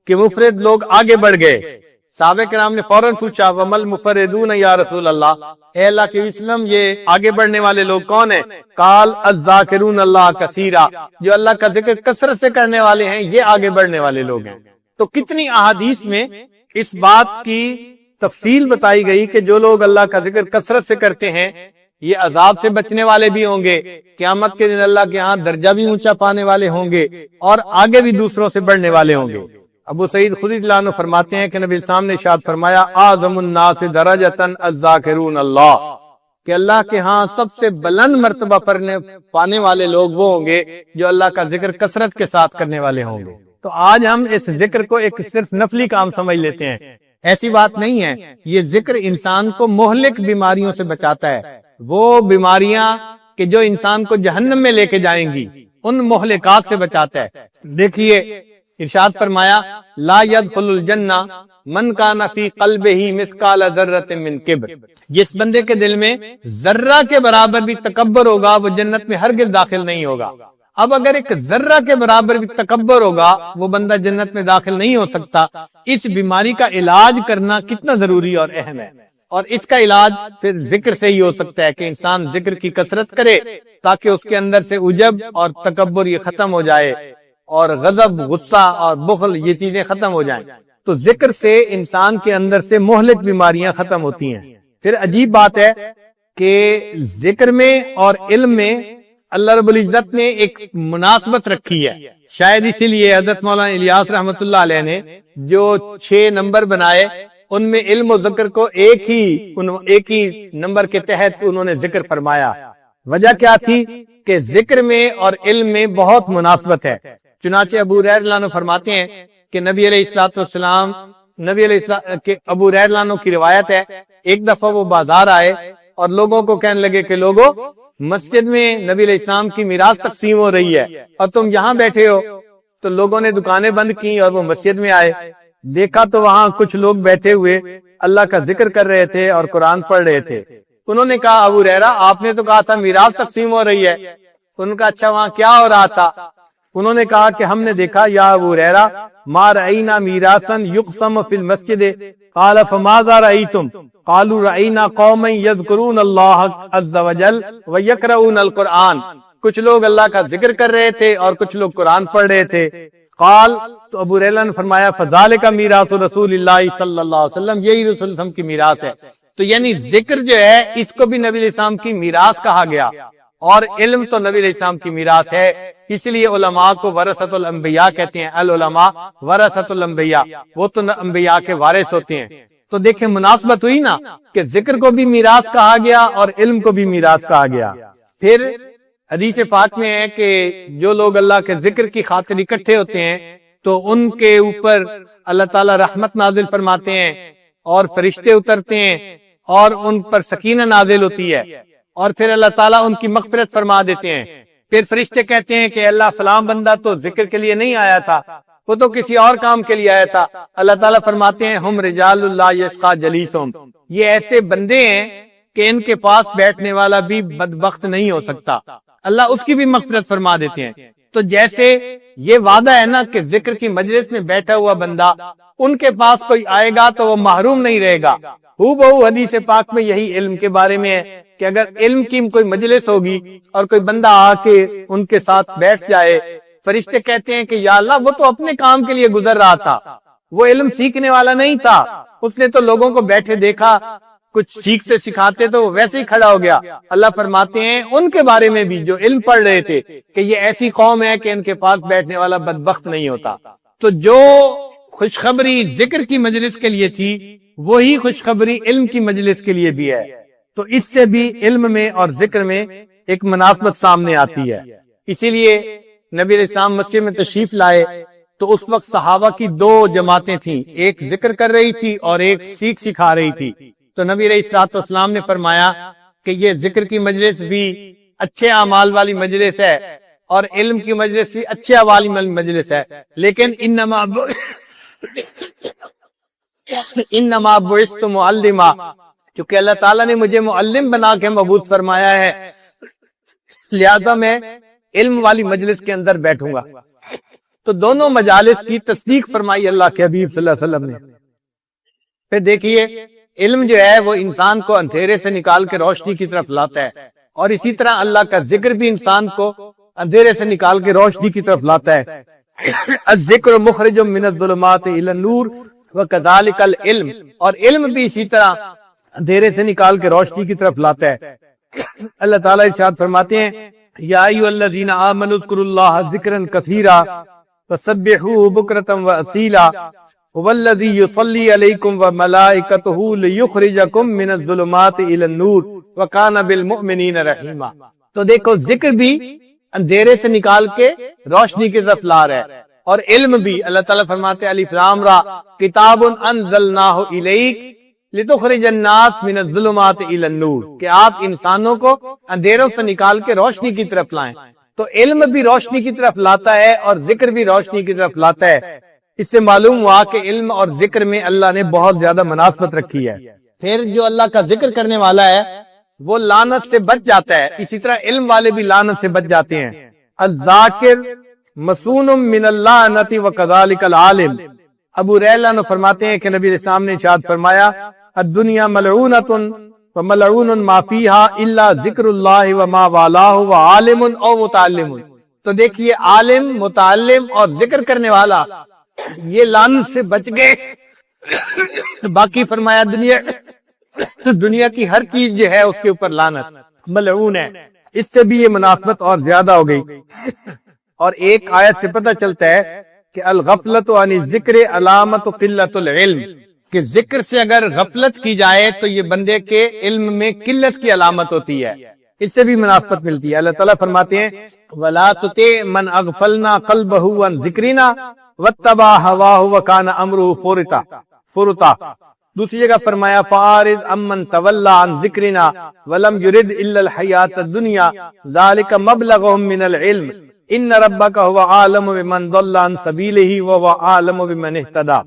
کہ مفرد لوگ آگے بڑھ گئے۔ صحابہ کرام نے فوراً پوچھا ومل مفردون یا رسول اللہ، اے اللہ کے وسلم یہ آگے بڑھنے والے لوگ کون ہیں؟ قال الذاکرون اللہ کثیرا، جو اللہ کا ذکر کثرت سے کرنے والے ہیں یہ آگے بڑھنے والے لوگ ہیں۔ تو کتنی احادیث میں اس بات کی تفصیل بتائی گئی کہ جو لوگ اللہ کا ذکر کثرت سے کرتے ہیں یہ عذاب سے بچنے والے بھی ہوں گے، قیامت کے دن اللہ کے ہاں درجہ بھی اونچا پانے والے ہوں گے، اور آگے بھی دوسروں سے بڑھنے والے ہوں گے۔ ابو سعید خدری رضی اللہ عنہ فرماتے ہیں کہ نبی السلام نے ارشاد فرمایا اعظم الناس درجۃ الذاکرون اللہ، کہ اللہ کے ہاں سب سے بلند مرتبہ پانے والے لوگ وہ ہوں گے جو اللہ کا ذکر کثرت کے ساتھ کرنے والے ہوں گے۔ تو آج ہم اس ذکر کو ایک صرف نفلی کام سمجھ لیتے ہیں، ایسی بات نہیں ہے۔ یہ ذکر انسان کو مہلک بیماریوں سے بچاتا ہے، وہ بیماریاں کہ جو انسان کو جہنم میں لے کے جائیں گی ان مہلکات سے بچاتا ہے۔ دیکھیے ارشاد فرمایا لا يدخل الجنہ من کان فی قلبہ مثقال ذرۃ من کبر، جس بندے کے دل میں ذرہ کے برابر بھی تکبر ہوگا وہ جنت میں ہرگز داخل نہیں ہوگا۔ اب اگر ایک ذرہ کے برابر بھی تکبر ہوگا وہ بندہ جنت میں داخل نہیں ہو سکتا۔ اس بیماری کا علاج کرنا کتنا ضروری اور اہم ہے، اور اس کا علاج پھر ذکر سے ہی ہو سکتا ہے کہ انسان ذکر کی کثرت کرے تاکہ اس کے اندر سے عجب اور تکبر یہ ختم ہو جائے، اور غضب، غصہ اور بخل یہ چیزیں ختم ہو جائیں۔ تو ذکر سے انسان کے اندر سے مہلک بیماریاں ختم ہوتی ہیں۔ پھر عجیب بات ہے کہ ذکر میں اور علم میں اللہ رب العزت نے ایک مناسبت رکھی ہے، شاید اسی لیے حضرت مولانا الیاس رحمۃ اللہ علیہ نے جو 6 نمبر بنائے ان میں علم و ذکر کو ایک ہی نمبر کے تحت انہوں نے ذکر فرمایا۔ وجہ کیا تھی کہ ذکر میں اور علم میں بہت مناسبت ہے۔ چنانچہ ابو ہریرہ رضی اللہ عنہ فرماتے ہیں کہ نبی علیہ الصلوۃ والسلام ابو ہریرہ رضی اللہ عنہ کی روایت ہے، ایک دفعہ وہ بازار آئے اور لوگوں کو کہنے لگے کہ لوگوں مسجد میں نبی علیہ السلام کی میراث تقسیم ہو رہی ہے اور تم یہاں بیٹھے ہو۔ تو لوگوں نے دکانیں بند کی اور وہ مسجد میں آئے، دیکھا تو وہاں کچھ لوگ بیٹھے ہوئے اللہ کا ذکر کر رہے تھے اور قرآن پڑھ رہے تھے۔ انہوں نے کہا ابو ہریرہ آپ نے تو کہا تھا میراث تقسیم ہو رہی ہے۔ انہوں نے کہا اچھا وہاں کیا ہو رہا تھا؟ انہوں نے کہا کہ ہم نے دیکھا یا ابو ہریرہ ما رأینا میراثا یقسم فی المسجد قال فماذا رأیتم قالوا رأینا قوما یذکرون اللہ عز وجل ویقرؤون القرآن، کچھ لوگ اللہ کا ذکر کر رہے تھے اور کچھ لوگ قرآن پڑھ رہے تھے۔ قال تو ابو ہریرہ نے فرمایا فذالک میراث رسول اللہ صلی اللہ علیہ وسلم، یہی رسول اللہ علیہ وسلم کی میراث ہے۔ تو یعنی ذکر جو ہے اس کو بھی نبی علیہ السلام کی میراث کہا گیا، اور علم تو نبی علیہ السلام کی میراث ہے، اس لیے علماء کو ورثۃ الانبیاء کہتے ہیں۔ العلماء ورثۃ الانبیاء، وہ تو انبیاء کے وارث ہوتے ہیں۔ تو دیکھیں مناسبت ہوئی نا کہ ذکر کو بھی میراث کہا گیا اور علم کو بھی میراث کہا گیا۔ پھر حدیث پاک میں ہے کہ جو لوگ اللہ کے ذکر کی خاطر اکٹھے ہوتے ہیں تو ان کے اوپر اللہ تعالی رحمت نازل فرماتے ہیں اور فرشتے اترتے ہیں اور ان پر سکینہ نازل ہوتی ہے، اور پھر اللہ تعالیٰ ان کی مغفرت فرما دیتے ہیں۔ پھر فرشتے کہتے ہیں کہ اللہ فلاں بندہ تو ذکر کے لیے نہیں آیا تھا، وہ تو کسی اور کام کے لیے آیا تھا۔ اللہ تعالیٰ فرماتے ہیں ہم رجال اللہ یشقى جلیسہم، یہ ایسے بندے ہیں کہ ان کے پاس بیٹھنے والا بھی بدبخت نہیں ہو سکتا، اللہ اس کی بھی مغفرت فرما دیتے ہیں۔ تو جیسے یہ وعدہ ہے نا کہ ذکر کی مجلس میں بیٹھا ہوا بندہ ان کے پاس کوئی آئے گا تو وہ محروم نہیں رہے گا، ہو بہو حدیث پاک میں یہی علم کے بارے میں ہے کہ اگر علم کی کوئی مجلس ہوگی اور کوئی بندہ آ کے ان کے ساتھ بیٹھ جائے، فرشتے کہتے ہیں کہ یا اللہ وہ تو اپنے کام کے لیے گزر رہا تھا، وہ علم سیکھنے والا نہیں تھا، اس نے تو لوگوں کو بیٹھے دیکھا کچھ سیکھتے سکھاتے تو وہ ویسے ہی کھڑا ہو گیا۔ اللہ فرماتے ہیں ان کے بارے میں بھی جو علم پڑھ رہے تھے کہ یہ ایسی قوم ہے کہ ان کے پاس بیٹھنے والا بدبخت نہیں ہوتا۔ تو جو خوشخبری ذکر کی مجلس کے لیے تھی وہی خوشخبری علم کی مجلس کے لیے بھی ہے۔ تو اس سے بھی علم میں اور ذکر میں ایک مناسبت سامنے آتی ہے۔ اسی لیے نبی علیہ السلام مسجد میں تشریف لائے تو اس وقت صحابہ کی دو جماعتیں تھیں، ایک ذکر کر رہی تھی اور ایک سیکھ سکھا رہی تھی۔ تو نبی علیہ الصلوۃ والسلام نے فرمایا کہ یہ ذکر کی مجلس بھی اچھے اعمال والی مجلس ہے اور علم کی مجلس بھی اچھے اعمال والی مجلس ہے، لیکن انما بعثت معلما، کیونکہ اللہ تعالیٰ نے مجھے معلم بنا کے مبعوث فرمایا ہے، لہذا میں علم والی مجلس کے اندر بیٹھوں گا۔ تو دونوں مجالس کی تصدیق فرمائی اللہ کے حبیب صلی اللہ علیہ وسلم نے۔ پھر دیکھیے علم جو ہے وہ انسان کو اندھیرے سے نکال کے روشنی کی طرف لاتا ہے، اور اسی طرح اللہ کا ذکر بھی انسان کو اندھیرے سے نکال کے روشنی کی طرف لاتا ہے۔ الذکر مخرج من الظلمات الی النور وکذالک العلم، اور علم بھی اسی طرح اندھیرے سے نکال کے روشنی کی طرف لاتا ہے۔ اللہ تعالیٰ ارشاد فرماتے ہیں یا ایھا الذین آمنوا اذکروا اللہ ذکرا کثیرا وسبحوہ بکرۃ واصیلا هو الذی یصلی علیکم وملائکتہ لیخرجکم من الظلمات الی النور وکان بالمؤمنین رحیما۔ تو دیکھو ذکر بھی اندھیرے سے نکال کے روشنی کی طرف لا رہا ہے، اور علم بھی اللہ تعالیٰ فرماتے ہیں الف لام را کتاب انزلناہ الیک لتخرج الناس من الظلمات الی النور، کہ آپ انسانوں کو اندھیروں سے نکال کے روشنی کی طرف لائیں۔ تو علم بھی روشنی کی طرف لاتا ہے اور ذکر بھی روشنی کی طرف لاتا ہے۔ اس سے معلوم ہوا کہ علم اور ذکر میں اللہ نے بہت زیادہ مناسبت رکھی ہے۔ پھر جو اللہ کا ذکر کرنے والا ہے وہ لعنت سے بچ جاتا ہے، اسی طرح علم والے بھی لعنت سے بچ جاتے ہیں۔ الذاکر مسون من اللعنت وکذالک العالم۔ ابو ہریرہ نے فرماتے ہیں کہ نبی علیہ السلام نے ارشاد فرمایا الدنیا ملعونۃ وملعون ما فیہا الا ذکر اللہ وما والاہ وعالم او متعلم۔ تو دیکھیے عالم، متعلم اور ذکر کرنے والا یہ لعنت سے بچ گئے، باقی فرمایا دنیا کی ہر چیز جو ہے اس کے اوپر لعنت ملعون ہے۔ اس سے بھی یہ مناسبت اور زیادہ ہو گئی۔ اور ایک آیت سے پتہ چلتا ہے کہ الغفلۃ عن الذکر علامت قلت العلم، کہ ذکر سے اگر غفلت کی جائے تو یہ بندے کے علم میں قلت کی علامت ہوتی ہے، اس سے بھی مناسبت ملتی ہے۔ اللہ تعالیٰ فرماتے ہیں وَلَا تُطِعْ مَنْ أَغْفَلْنَا قَلْبَهُ عَنْ ذِكْرِنَا وَاتَّبَعَ هَوَاهُ وَكَانَ أَمْرُهُ فُرُطًا۔ دوسری جگہ فرمایا فَأَعْرِضْ عَمَّنْ تَوَلَّىٰ عَنْ ذِكْرِنَا وَلَمْ يُرِدْ إِلَّا الْحَيَاةَ الدُّنْيَا ذَلِكَ مَبْلَغُهُم مِّنَ الْعِلْمِ إِنَّ رَبَّكَ هُوَ أَعْلَمُ بِمَنْ ضَلَّ عَنْ سَبِيلِهِ وَهُوَ أَعْلَمُ بِمَنِ اهْتَدَىٰ۔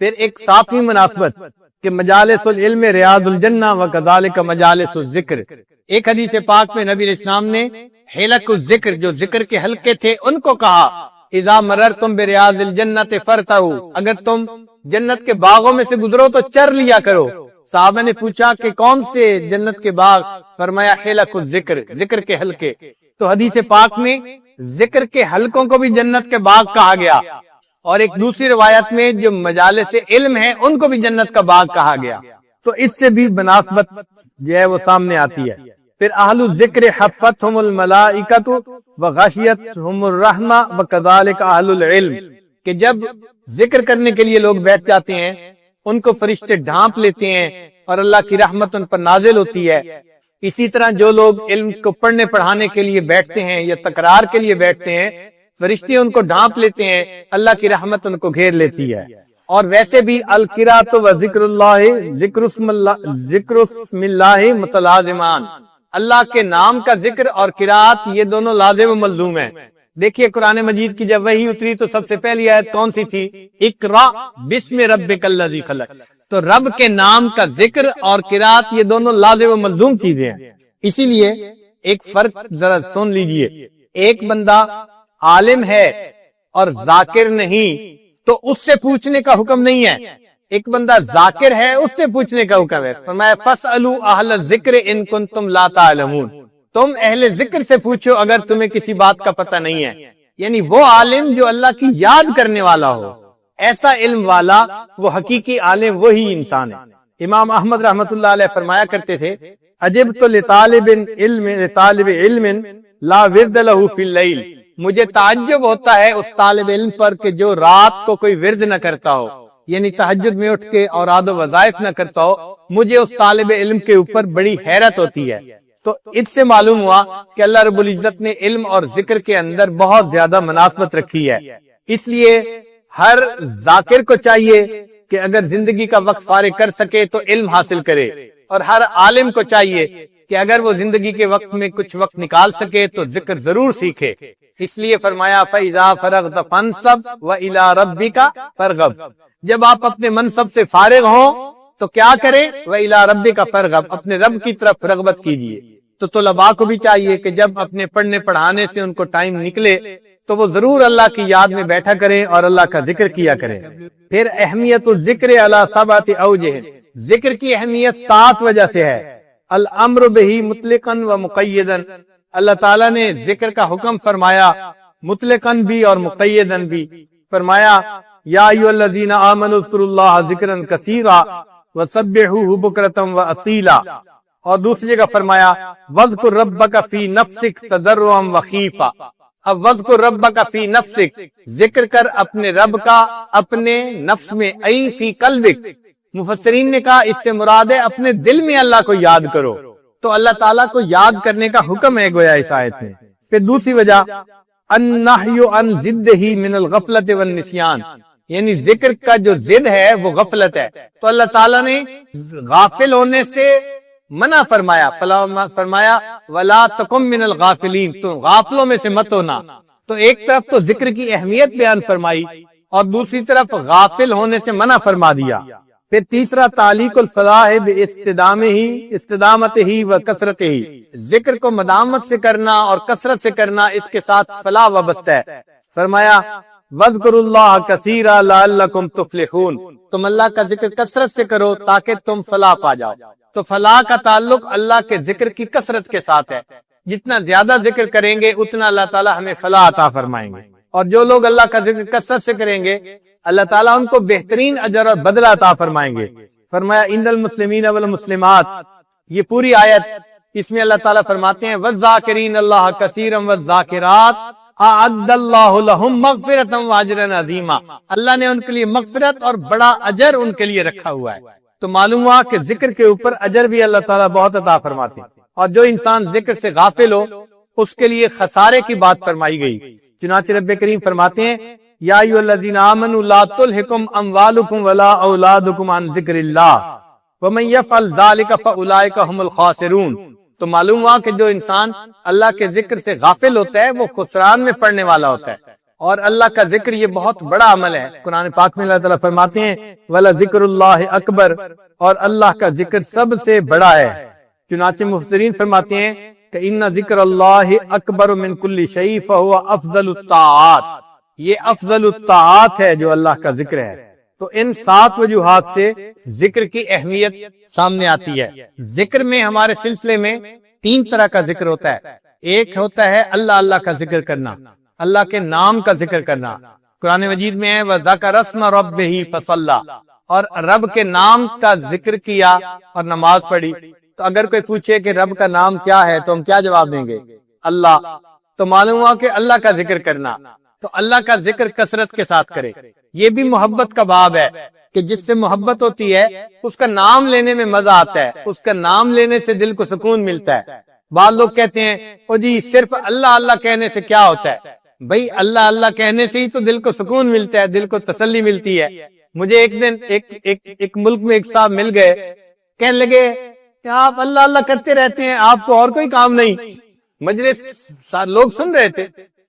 پھر ایک ساتویں مناسبت کہ مجالس العلم ریاض الجنہ وکذالک مجالس الذکر۔ ایک حدیث پاک میں نبی علیہ السلام نے حلق الذکر، جو ذکر کے حلقے تھے، ان کو کہا اذا مررتم بریاض الجنۃ فرتعوا، اگر تم جنت کے باغوں میں سے گزرو تو چر لیا کرو۔ صحابہ نے پوچھا کہ کون سے جنت کے باغ؟ فرمایا حلق الذکر، ذکر کے حلقے۔ تو حدیث پاک میں ذکر کے حلقوں کو بھی جنت کے باغ کہا گیا، اور ایک دوسری روایت میں جو مجالس علم ہیں ان کو بھی جنت کا باغ کہا گیا۔ تو اس سے بھی مناسبت جو ہے وہ سامنے آتی ہے۔ پھر اہل الذکر حفتہم الملائکۃ وغشیتہم الرحمہ وکذالک اہل العلم، کہ جب ذکر کرنے کے لیے لوگ بیٹھ جاتے ہیں ان کو فرشتے ڈھانپ لیتے ہیں اور اللہ کی رحمت ان پر نازل ہوتی ہے۔ اسی طرح جو لوگ علم کو پڑھنے پڑھانے کے لیے بیٹھتے ہیں یا تکرار کے لیے بیٹھتے ہیں، فرشتے ان کو ڈھانپ لیتے ہیں، اللہ کی رحمت ان کو گھیر لیتی ہے۔ اور ویسے بھی القراۃ و ذکر اللہ، ذکر اسم اللہ متلازمان، اللہ کے نام کا ذکر اور قرات یہ دونوں لازم و ملزوم ہیں۔ دیکھیے قرآن مجید کی جب وحی اتری تو سب سے پہلی آیت کون سی تھی؟ اقرا بسم ربک الذی خلق۔ تو رب کے نام کا ذکر اور قرات یہ دونوں لازم و ملزوم چیزیں ہیں۔ اسی لیے ایک فرق ذرا سن لیجئے، ایک بندہ عالم ہے اور ذاکر نہیں تو اس سے پوچھنے کا حکم نہیں ہے، ایک بندہ ذاکر ہے اس سے پوچھنے کا حکم ہے۔ فرمایا فَاسْأَلُوا أَهْلَ الذِّكْرِ إِن كُنتُمْ لَا تَعْلَمُونَ، تم اہل ذکر سے پوچھو اگر تمہیں کسی بات کا پتہ نہیں ہے، یعنی وہ عالم جو اللہ کی یاد کرنے والا ہو، ایسا علم والا، وہ حقیقی عالم وہی انسان ہے۔ امام احمد رحمت اللہ علیہ فرمایا کرتے تھے عجبت لطالب علم لا ورد له فی اللیل، مجھے تعجب ہوتا ہے اس طالب علم پر کہ جو رات کو کوئی ورد نہ کرتا ہو، یعنی تہجد میں اٹھ کے اوراد و وظائف نہ کرتا ہو، مجھے اس طالب علم کے اوپر بڑی حیرت ہوتی ہے۔ تو اس سے معلوم ہوا کہ اللہ رب العزت نے علم اور ذکر کے اندر بہت زیادہ مناسبت رکھی ہے۔ اس لیے ہر ذاکر کو چاہیے کہ اگر زندگی کا وقت فارغ کر سکے تو علم حاصل کرے، اور ہر عالم کو چاہیے کہ اگر وہ زندگی کے وقت میں کچھ وقت نکال سکے تو ذکر ضرور سیکھے۔ اس لیے فرمایا فَإِذَا فَرَغْتَ فَانْصَبْ وَإِلَىٰ رَبِّكَ فَارْغَب، جب آپ اپنے منصب سے فارغ ہوں تو کیا کریں؟ وَإِلَىٰ رَبِّكَ فَارْغَب، اپنے رب کی طرف رغبت کیجیے۔ تو طلباء کو بھی چاہیے کہ جب اپنے پڑھنے پڑھانے سے ان کو ٹائم نکلے تو وہ ضرور اللہ کی یاد میں بیٹھا کریں اور اللہ کا ذکر کیا کریں۔ پھر اہمیت الذکر علی سبعۃ اوجہ، ذکر کی اہمیت 7 وجہ سے ہے۔ الامر بہ مطلقا و مقیدا، اللہ تعالیٰ نے ذکر کا حکم فرمایا مطلقاً بھی اور مقیداً بھی۔ فرمایا یا ایھا الذین آمنوا اذکروا اللہ ذکرا کثیرا وسبحوہ بکرۃ واصیلا، اور دوسری جگہ فرمایا وَاذْكُرْ رَبَّكَ فِي نَفْسِكَ تَضَرُّعًا وَخِیفًا۔ اب وَاذْكُرْ رَبَّكَ فِي نَفْسِكَ، ذکر کر اپنے رب کا اپنے نفس میں، ای فی قلبک، مفسرین نے کہا اس سے مراد ہے اپنے دل میں اللہ کو یاد کرو۔ تو اللہ تعالیٰ کو یاد کرنے کا حکم ہے گویا اس آیت میں۔ پھر دوسری وجہ النہی عن ضدہ من الغفلۃ والنسیان، یعنی ذکر کا جو ضد ہے وہ غفلت ہے، تو اللہ تعالیٰ نے غافل ہونے سے منع فرمایا، فرمایا وَلَا تَكُن مِّنَ الْغَافِلِينَ، تو غافلوں میں سے مت ہونا۔ تو ایک طرف تو ذکر کی اہمیت بیان فرمائی اور دوسری طرف غافل ہونے سے منع فرما دیا۔ پھر تیسرا تعلیق الفلاح استدامت ہی و کثرت ہی، ذکر کو مدامت سے کرنا اور کثرت سے کرنا، اس کے ساتھ فلاح وابستہ ہے۔ فرمایا وَاذْكُرُوا اللَّهَ كَثِيرًا لَعَلَّكُمْ تُفْلِحُونَ، تم اللہ کا ذکر کثرت سے کرو تاکہ تم فلاح پا جاؤ۔ تو فلاح کا تعلق اللہ کے ذکر کی کثرت کے ساتھ ہے، جتنا زیادہ ذکر کریں گے اتنا اللہ تعالیٰ ہمیں فلاح عطا فرمائیں گے، اور جو لوگ اللہ کا ذکر کثرت سے کریں گے اللہ تعالیٰ ان کو بہترین اجر اور بدلہ عطا فرمائیں گے۔ فرمایا ان المسلمین والمسلمات، یہ پوری آیت اس میں اللہ تعالیٰ فرماتے ہیں والذاکرین اللہ کثیرا والذاکرات اعد اللہ لہم مغفرۃ واجرا عظیما، اللہ نے ان کے لیے مغفرت اور بڑا اجر ان کے لیے رکھا ہوا ہے۔ تو معلوم ہوا کہ ذکر کے اوپر اجر بھی اللہ تعالیٰ بہت عطا فرماتے ہیں، اور جو انسان ذکر سے غافل ہو اس کے لیے خسارے کی بات فرمائی گئی۔ چنانچہ رب کریم فرماتے ہیں یا ایھا الذین آمنوا لا تلھکم اموالکم ولا اولادکم عن ذکر اللہ ومن یفعل ذلک فاولئک هم الخاسرون۔ تو معلوم ہوا کہ جو انسان اللہ کے ذکر سے غافل ہوتا ہے وہ خسران میں پڑنے والا ہوتا ہے، اور اللہ کا ذکر یہ بہت بڑا عمل ہے۔ قرآن پاک میں اللہ تعالیٰ فرماتے ہیں وَلَذِكْرُ اللَّهِ اکبر، اور اللہ کا ذکر سب سے بڑا ہے۔ چنانچہ مفسرین فرماتے ہیں کہ ان ذکر اللہ اکبر من کل شیء فهو افضل الطاعات، یہ افضل الطاعات ہے جو اللہ کا ذکر ہے۔ تو ان 7 وجوہات سے ذکر کی اہمیت سامنے آتی ہے۔ ذکر میں ہمارے سلسلے میں 3 طرح کا ذکر ہوتا ہے۔ ایک ہوتا ہے اللہ کا ذکر کرنا، اللہ کے نام کا ذکر کرنا۔ قرآن مجید میں ہے وَذَكَرَ اسْمَ رَبِّهِ فَصَلَّى، اور رب کے نام کا ذکر کیا اور نماز پڑھی۔ تو اگر کوئی پوچھے کہ رب کا نام کیا ہے تو ہم کیا جواب دیں گے؟ اللہ۔ تو معلوم ہوا کہ اللہ کا ذکر کرنا، تو اللہ کا ذکر کثرت کے ساتھ کرے۔ یہ بھی محبت کا باب ہے کہ جس سے محبت ہوتی ہے اس کا نام لینے میں مزہ آتا ہے، اس کا نام لینے سے دل کو سکون ملتا ہے۔ بعض لوگ کہتے ہیں او جی صرف اللہ کہنے سے کیا ہوتا ہے؟ بھائی اللہ کہنے سے ہی تو دل کو سکون ملتا ہے، دل کو تسلی ملتی ہے۔ مجھے ایک دن ایک ملک میں ایک صاحب مل گئے، کہنے لگے کہ آپ اللہ کرتے رہتے ہیں، آپ کو اور کوئی کام نہیں؟ مجلس لوگ سن رہے تھے،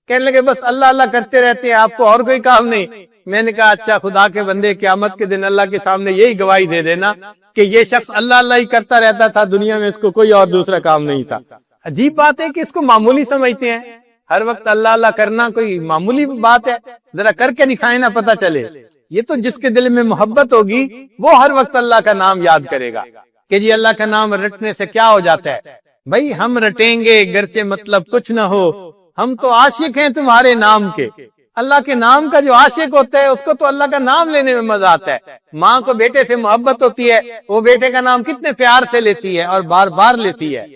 کہنے لگے بس اللہ کرتے رہتے ہیں، آپ کو اور کوئی کام نہیں۔ میں نے کہا اچھا خدا کے بندے، قیامت کے دن اللہ کے سامنے یہی گواہی دے دینا کہ یہ شخص اللہ ہی کرتا رہتا تھا، دنیا میں اس کو کوئی اور دوسرا کام نہیں تھا۔ عجیب بات ہے کہ اس کو معمولی سمجھتے ہیں، ہر وقت اللہ کرنا کوئی معمولی بات ہے، ذرا کر کے دکھائیں نا پتہ چلے۔ یہ تو جس کے دل میں محبت ہوگی وہ ہر وقت اللہ کا نام یاد کرے گا کہ جی اللہ کا نام رٹنے سے کیا ہو جاتا ہے؟ بھائی ہم رٹیں گے گرچہ مطلب کچھ نہ ہو، ہم تو عاشق ہیں تمہارے نام کے۔ اللہ کے نام کا جو عاشق ہوتا ہے اس کو تو اللہ کا نام لینے میں مزہ آتا ہے۔ ماں کو بیٹے سے محبت ہوتی ہے، وہ بیٹے کا نام کتنے پیار سے لیتی ہے اور بار بار لیتی ہے۔